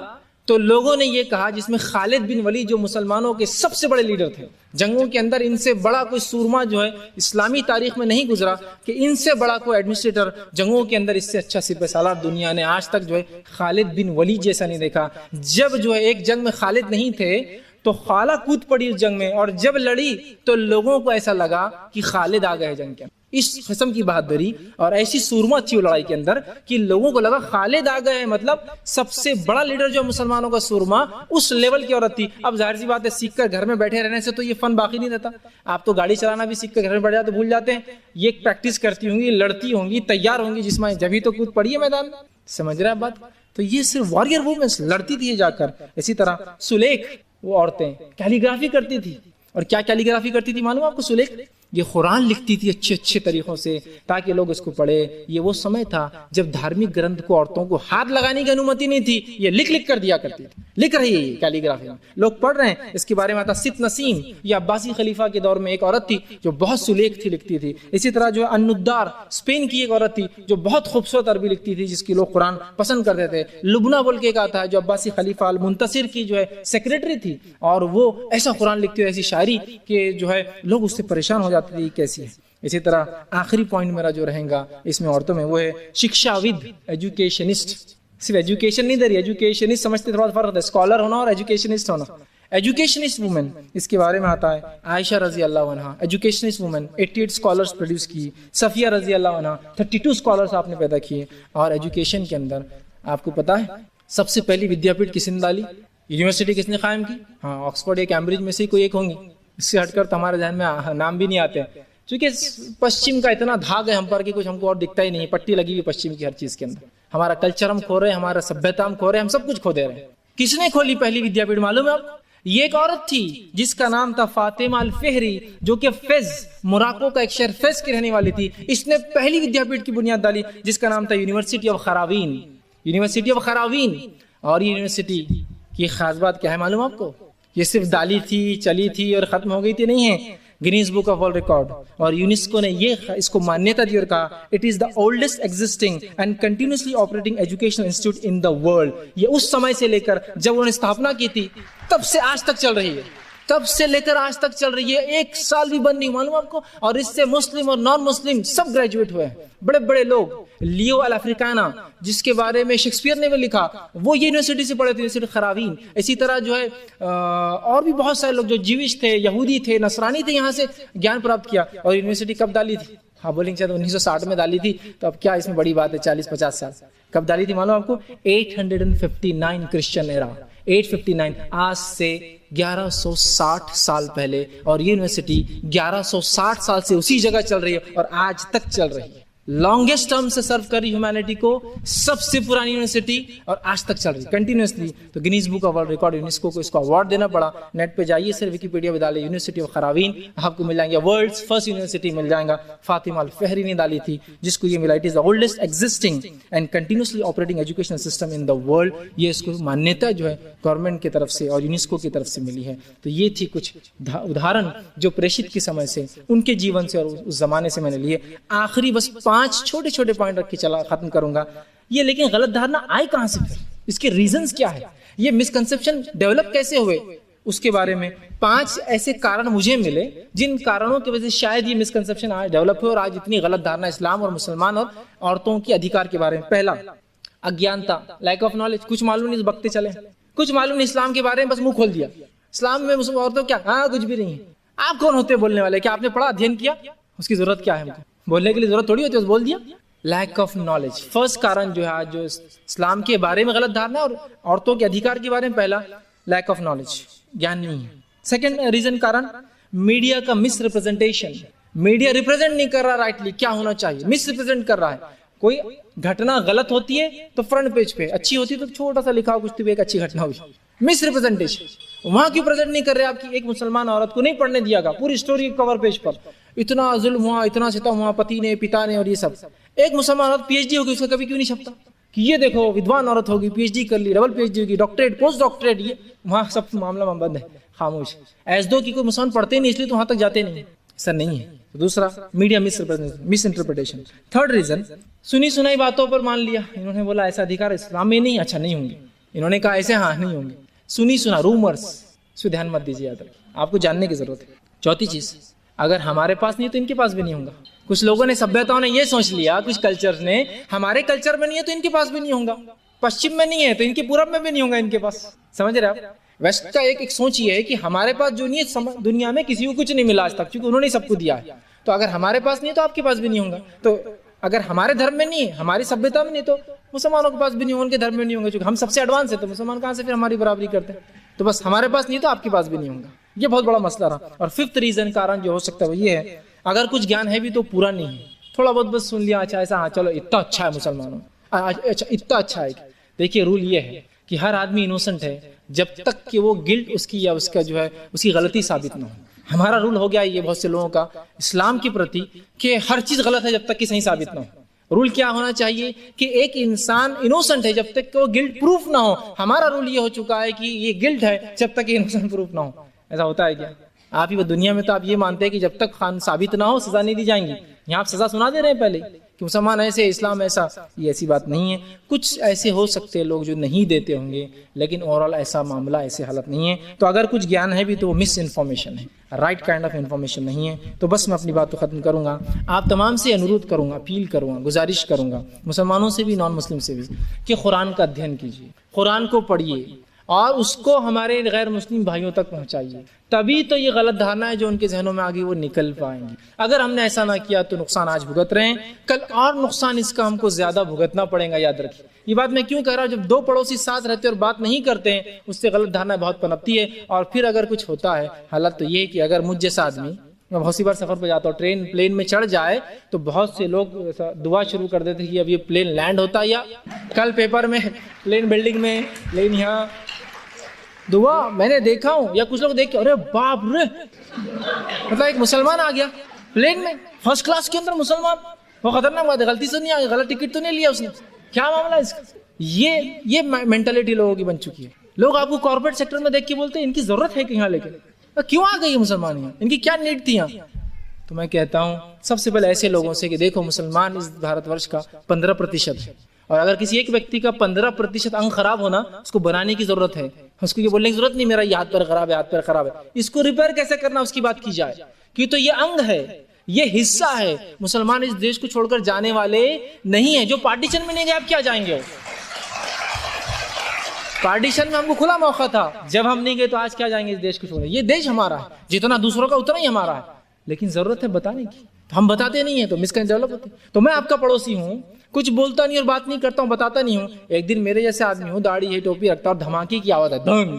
तो लोगों ने ये कहा, जिसमें खालिद बिन वलीद जो मुसलमानों के सबसे बड़े लीडर थे जंगों के अंदर, इनसे बड़ा कोई सूरमा जो है इस्लामी तारीख में नहीं गुजरा कि इनसे बड़ा कोई एडमिनिस्ट्रेटर जंगों के अंदर, इससे अच्छा सिपह सालार दुनिया ने आज तक जो है खालिद बिन वलीद जैसा नहीं देखा। जब जो है एक जंग में खालिद नहीं थे तो खाला कूद पड़ी उस जंग में, और जब लड़ी तो लोगों को ऐसा लगा कि खालिद आ गए जंग के। इस किस्म की बहादुरी और ऐसी सूरमा थी लड़ाई के अंदर कि लोगों को लगा खालिद आ गए, मतलब सबसे बड़ा लीडर जो मुसलमानों का सूरमा, उस लेवल की औरत थी। अब जाहिर सी बात है, सीख कर घर में बैठे रहने से तो ये फन बाकी नहीं रहता। आप तो गाड़ी चलाना भी सीख कर घर में बैठ जाते भूल जाते हैं। ये प्रैक्टिस करती होंगी, लड़ती होंगी, तैयार होंगी जिसमें, जब ही तो कूद पड़ी है मैदान। समझ रहे हैं बात? तो ये सिर्फ वॉरियर वुमेन्स लड़ती थी जाकर। इसी तरह सुलेख, वो औरतें कैलीग्राफी करती थी। और क्या कैलीग्राफी करती थी मालूम आपको? सुलेख ये कुरान लिखती थी अच्छे अच्छे तरीकों से ताकि लोग इसको पढ़े। ये वो समय था जब धार्मिक ग्रंथ को औरतों को हाथ लगाने की अनुमति नहीं थी, ये लिख लिख कर दिया करती थी। लिख रही है कैलीग्राफी में, लोग पढ़ रहे हैं। इसके बारे में आता सित नसीम, ये अब्बासी खलीफा के दौर में एक औरत थी जो बहुत सुलेख थी, लिखती थी। इसी तरह जो अन्नुद्दार, स्पेन की एक औरत थी जो बहुत खूबसूरत अरबी लिखती थी, जिसकी लोग कुरान पसंद करते थे। लुबना बोल के एक आता है जो अब्बासी खलीफा अल मुंतसिर की जो है सेक्रेटरी थी, और वो ऐसा कुरान लिखती थी, ऐसी शायरी कि जो है लोग उससे परेशान हो जाते थे कैसी है। इसी तरह आखिरी पॉइंट मेरा जो रहेगा इसमें औरतों में, वो है शिक्षाविद, एजुकेशनिस्ट। सिर्फ एजुकेशन नहीं दे रही, एजुकेशनिस्ट समझते थोड़ा फर्क है, स्कॉलर होना और एजुकेशनिस्ट होना। एजुकेशनिस्ट वुमेन, इसके बारे में आता है आयशा रजी अल्लाह अन्हा, एजुकेशनिस्ट वुमेन, 88 स्कॉलर्स प्रोड्यूस की। सफिया रजी अल्लाह अन्हा, 32 स्कॉलर्स आपने पैदा किए। और एजुकेशन के अंदर आपको पता है सबसे पहली विद्यापीठ किसने डाली, यूनिवर्सिटी किसने कायम की? हाँ, ऑक्सफोर्ड या कैम्ब्रिज में से कोई एक होंगी। इससे हटकर तो हमारे ध्यान में नाम भी नहीं आते, क्योंकि पश्चिम का इतना धाग है हम पर कि कुछ हमको और दिखता ही नहीं। पट्टी लगी हुई पश्चिम की हर चीज के अंदर। हमारा कल्चर हम खो रहे हैं, हमारा सभ्यता हम खो रहे हैं, हम सब कुछ खो दे रहे हैं। किसने खोली पहली विद्यापीठ मालूम है आपको? ये एक औरत थी जिसका नाम था फातिमा अल फेहरी, जो कि फेज, मोरक्को का एक शहर फेज की रहने वाली थी। इसने पहली विद्यापीठ की बुनियाद डाली जिसका नाम था यूनिवर्सिटी ऑफ खरावीन, यूनिवर्सिटी ऑफ खरावीन। और ये यूनिवर्सिटी की खास बात क्या है मालूम आपको? ये सिर्फ डाली थी, चली थी और खत्म हो गई थी नहीं है। Guinness book of world record और यूनेस्को ने ये इसको मान्यता दी और कहा it is the oldest existing and continuously operating educational institute in the world. ये उस समय से लेकर जब उन्होंने स्थापना की थी तब से आज तक चल रही है, तब से लेकर आज तक चल रही है, एक साल भी बंद नहीं, मालूम आपको। और इससे मुस्लिम और नॉन मुस्लिम सब ग्रेजुएट हुए हैं, बड़े बड़े लोग। लियो अल अफ्रीकाना जिसके बारे में शेक्सपियर ने भी लिखा, वो ये यूनिवर्सिटी से पढ़े थे, यूनिवर्सिटी खरावीन। इसी तरह जो है और भी बहुत सारे लोग जो जीविश थे, यहूदी थे, नसरानी थे, यहाँ से ज्ञान प्राप्त किया। और यूनिवर्सिटी कब डाली थी? हाँ बोलेंगे शायद 1960 में डाली थी, तो अब क्या इसमें बड़ी बात है, 40-50 साल। कब डाली थी मालूम आपको? 859 क्रिश्चियन एरा, 859, आज से 1160 साल पहले। और ये यूनिवर्सिटी 1160 साल से उसी जगह चल रही है और आज तक चल रही है। लॉन्गेस्ट टर्म से सर्व करी ह्यूमैनिटी को, सबसे पुरानी यूनिवर्सिटी और आज तक चल रही कंटिन्यूसली। तो Guinness book of world record UNESCO को इसको अवार्ड देना पड़ा। नेट पे जाइए सर, विकिपीडिया में डालिए यूनिवर्सिटी ऑफ खरावीन, आपको मिल जाएंगे वर्ल्ड्स फर्स्ट यूनिवर्सिटी मिल जाएगा। फातिमा अल फहरी ने डाली थी जिसको ये मिला। It is the oldest existing and continuously operating educational system in the world. ये इसको मान्यता जो है गवर्नमेंट की तरफ से और यूनेस्को की तरफ से मिली है। तो ये थी कुछ उदाहरण जो प्रेषित के समय से, उनके जीवन से और उस जमाने से मैंने लिए। आखिरी बस 5 छोटे छोटे पॉइंट रख के चला खत्म करूंगा। ये लेकिन गलत धारणा आई कहां से, फिर इसके रीजंस क्या है, ये मिसकंसेप्शन डेवलप कैसे हुए, उसके बारे में 5 ऐसे कारण मुझे मिले जिन कारणों की वजह से शायद ये मिसकंसेप्शन आज डेवलप हुए और आज इतनी गलत धारणा इस्लाम और मुसलमान और औरतों के अधिकार के बारे में। पहला, अज्ञानता, लैक ऑफ नॉलेज। कुछ मालूम नहीं, बकते चले, कुछ मालूम नहीं इस्लाम के बारे में, बस मुंह खोल दिया। इस्लाम में मुस्लिम औरतों क्या, हाँ कुछ भी नहीं है। आप कौन होते बोलने वाले? क्या आपने पढ़ा, अध्ययन किया? उसकी जरूरत क्या है हमको? बोलने के लिए जरूरत थोड़ी होती है, बोल दिया। लैक ऑफ नॉलेज फर्स्ट कारण जो है, जो इस्लाम के बारे में गलत धारणा और औरतों के अधिकार के बारे में। पहला, लैक ऑफ नॉलेज, ज्ञान नहीं है। सेकंड रीजन कारण, मीडिया का मिस रिप्रेजेंटेशन। मीडिया रिप्रेजेंट नहीं कर रहा राइटली क्या होना चाहिए, मिस रिप्रेजेंट कर रहा है। कोई घटना गलत होती है तो फ्रंट पेज पे, अच्छी होती है तो छोटा सा लिखा हो कुछ तो एक अच्छी घटना हुई। Miss representation. वहां क्यों प्रेजेंट नहीं कर रहे? आपकी एक मुसलमान औरत को नहीं पढ़ने दिया गया पूरी स्टोरी कवर पेज पर, इतना जुल्म हुआ, इतना सितम हुआ पति ने, पिता ने और ये सब। एक मुसलमान औरत पीएचडी होगी, उसका कभी क्यों नहीं छपता कि ये देखो विद्वान औरत होगी, पीएचडी कर ली, डबल पीएचडी होगी, डॉक्टरेट, पोस्ट डॉक्टरेट, ये वहां सब मामला बंद है, खामोश। एज दो की कोई मुसलमान पढ़ते नहीं इसलिए तो वहां तक जाते नहीं, सर नहीं है। तो दूसरा, media misinterpretation. Third reason, सुनी सुनाई बातों पर मान लिया। इन्होंने बोला ऐसा अधिकार इस्लाम में नहीं, अच्छा नहीं होंगे। इन्होंने कहा ऐसे, हाँ नहीं होंगे। सुनी सुना, रूमर्स, इसको ध्यान मत दीजिए, याद रखिए, आपको जानने की जरूरत है। चौथी चीज, अगर हमारे पास नहीं है तो इनके पास भी नहीं होगा। कुछ लोगों ने, सभ्यताओं ने ये सोच लिया, कुछ कल्चर ने, हमारे कल्चर में नहीं है तो इनके पास भी नहीं होगा, पश्चिम में नहीं है तो इनके पूरब में भी नहीं होगा इनके पास। समझ रहे आप? वेस्ट का एक सोच ये है कि हमारे पास जो नहीं है, दुनिया में किसी को कुछ नहीं मिला आज तक, क्योंकि उन्होंने सबको दिया है। तो अगर हमारे पास नहीं है तो आपके पास भी नहीं होगा। तो अगर हमारे धर्म में नहीं है, हमारी सभ्यता में नहीं, तो मुसलमानों के पास भी नहीं, उनके धर्म में नहीं होंगे, क्योंकि हम सबसे एडवांस है। तो मुसलमान कहां से फिर हमारी बराबरी करते हैं? तो बस हमारे पास नहीं तो आपके पास भी नहीं होगा। ये बहुत बड़ा मसला रहा। और फिफ्थ रीजन, कारण जो हो सकता है वो ये है, अगर कुछ ज्ञान है भी तो पूरा नहीं है, थोड़ा बहुत बस सुन लिया, अच्छा ऐसा, हाँ चलो इतना अच्छा है मुसलमानों, अच्छा इतना अच्छा है। देखिए रूल ये है कि हर आदमी इनोसेंट है जब तक कि वो गिल्ट उसकी या उसका जो है उसकी गलती साबित ना हो। हमारा रूल हो गया ये बहुत से लोगों का इस्लाम के प्रति कि हर चीज गलत है जब तक कि सही साबित ना हो। रूल क्या होना चाहिए कि एक इंसान इनोसेंट है जब तक कि वो गिल्ट प्रूफ ना हो। हमारा रूल ये हो चुका है कि ये गिल्ट है जब तक इनोसेंट प्रूफ ना हो। ऐसा होता है क्या? आप ही वो दुनिया में तो आप ये मानते हैं कि जब तक खान साबित ना हो सजा नहीं दी जाएंगी। यहाँ आप सजा सुना दे रहे हैं पहले कि मुसलमान ऐसे, इस्लाम ऐसा। ये ऐसी बात नहीं है। कुछ ऐसे हो सकते हैं लोग जो नहीं देते होंगे, लेकिन ओवरऑल ऐसा मामला, ऐसे हालत नहीं है। तो अगर कुछ ज्ञान है भी तो वो मिस इन्फॉर्मेशन है, राइट काइंड ऑफ इन्फॉर्मेशन नहीं है। तो बस मैं अपनी बात को खत्म करूंगा। आप तमाम से अनुरोध करूंगा, अपील करूंगा, गुजारिश करूंगा, मुसलमानों से भी, नॉन मुस्लिम से भी, कि कुरान का अध्ययन कीजिए, कुरान को पढ़िए और उसको हमारे गैर मुस्लिम भाइयों तक पहुंचाइए। तभी तो ये गलत धारणा है जो उनके जहनों में आ गई वो निकल पाएंगी। अगर हमने ऐसा ना किया तो नुकसान आज भुगत रहे हैं, कल और नुकसान इसका हमको ज्यादा भुगतना पड़ेगा। याद रखिए ये बात मैं क्यों कह रहा हूं। जब दो पड़ोसी साथ रहते और बात नहीं करते हैं, उससे गलत धारणा बहुत पनपती है। और फिर अगर कुछ होता है, हालत तो ये है कि अगर मुझ जैसा आदमी, मैं बहुत सी बार सफर पर जाता हूँ, ट्रेन प्लेन में चढ़ जाए तो बहुत से लोग दुआ शुरू कर देते कि अब ये प्लेन लैंड होता है, या कल पेपर में प्लेन बिल्डिंग में, प्लेन यहाँ दुआ मैंने देखा हूं, या कुछ लोग देख के अरे बाप रे, मतलब एक मुसलमान आ गया प्लेन में, फर्स्ट क्लास के अंदर मुसलमान, वो खतरनाक बात है। गलती से नहीं आ गया, गलत टिकट तो नहीं लिया उसने, क्या मामला है इसका? ये मेंटालिटी लोगों की बन चुकी है। लोग आपको कॉर्पोरेट सेक्टर में देख के बोलते हैं इनकी जरूरत है कि यहाँ लेके, क्यों आ गई मुसलमान यहाँ, इनकी क्या नीड थी यहाँ? तो मैं कहता हूँ सबसे पहले ऐसे लोगों से कि देखो मुसलमान इस भारतवर्ष का 15% है, और अगर किसी एक व्यक्ति का 15% अंग खराब होना, उसको बनाने की जरूरत है। उसको ये बोलने की जरूरत नहीं मेरा ये हाथ पैर खराब है, हाथ पैर खराब है, इसको रिपेयर कैसे करना उसकी बात की जाए, क्योंकि तो ये अंग है, ये हिस्सा है। मुसलमान इस देश को छोड़कर जाने वाले नहीं है। जो पार्टीशन में नहीं गए आप क्या जाएंगे? पार्टीशन में हमको खुला मौका था, जब हम नहीं गए तो आज क्या जाएंगे इस देश को छोड़ने? ये देश हमारा है, जितना दूसरों का उतना ही हमारा है, लेकिन जरूरत है बताने की, तो हम बताते नहीं है तो मिसकंसेप्ट होते। तो मैं आपका पड़ोसी हूँ, कुछ बोलता नहीं और बात नहीं करता हूँ, बताता नहीं हूँ। एक दिन मेरे जैसे आदमी हूँ, दाढ़ी है, टोपी रखता और धमाके की आवाज है धम,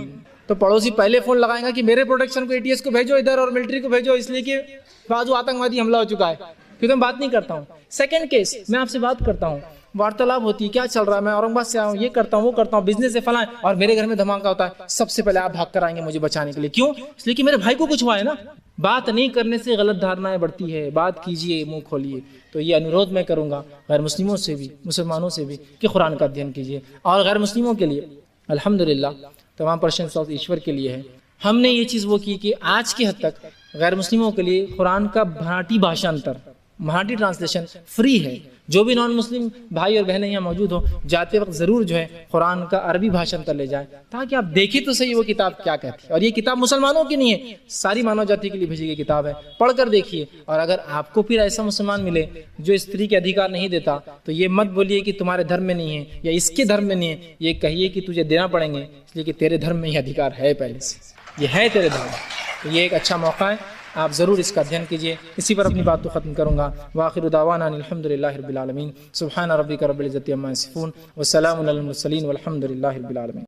तो पड़ोसी पहले फोन लगाएगा कि मेरे प्रोटेक्शन को एटीएस को भेजो इधर और मिलिट्री को भेजो, इसलिए कि बाजू आतंकवादी हमला हो चुका है, क्योंकि मैं बात नहीं करता हूँ। सेकंड केस, मैं आपसे बात करता हूँ, वार्तालाप होती है, क्या चल रहा है, मैं औरंगाबाद से आया हूँ, ये करता हूँ वो करता हूँ, बिजनेस से फला है, और मेरे घर में धमाका होता है, सबसे पहले आप भाग कर आएंगे मुझे बचाने के लिए। क्यों? इसलिए कि मेरे भाई को कुछ हुआ है ना। बात नहीं करने से गलत धारणाएं बढ़ती है, बात कीजिए, मुंह खोलिए। तो ये अनुरोध मैं करूंगा गैर मुस्लिमों से भी, मुसलमानों से भी, कि कुरान का अध्ययन कीजिए। और गैर मुस्लिमों के लिए अल्हम्दुलिल्लाह तमाम प्रशंसा ईश्वर के लिए है, हमने ये चीज़ वो की कि आज की हद तक गैर मुस्लिमों के लिए कुरान का मराठी भाषांतर, मराठी ट्रांसलेशन फ्री है। जो भी नॉन मुस्लिम भाई और बहनें यहाँ मौजूद हो, जाते वक्त जरूर जो है कुरान का अरबी भाषांतर ले जाए, ताकि आप देखें तो सही वो किताब क्या कहती है। और ये किताब मुसलमानों की नहीं है, सारी मानव जाति के लिए भेजी गई किताब है, पढ़कर देखिए। और अगर आपको फिर ऐसा मुसलमान मिले जो स्त्री के अधिकार नहीं देता, तो ये मत बोलिए कि तुम्हारे धर्म में नहीं है या इसके धर्म में नहीं है, ये कहिए कि तुझे देना पड़ेंगे, इसलिए कि तेरे धर्म में ये अधिकार है, पहले से ये है तेरे धर्म। तो ये एक अच्छा मौका है, आप ज़रूर इसका अध्ययन कीजिए। इसी पर अपनी बात को ख़त्म करूँगा। वाखिर दावाना अल्हम्दुलिल्लाहि रब्बिल आलमीन, सुब्हान रब्बिका रब्बिल इज़्ज़ति अम्मा यसिफून, व सलामुन अलल मुरसलीन, वल्हम्दुलिल्लाहि रब्बिल आलमीन।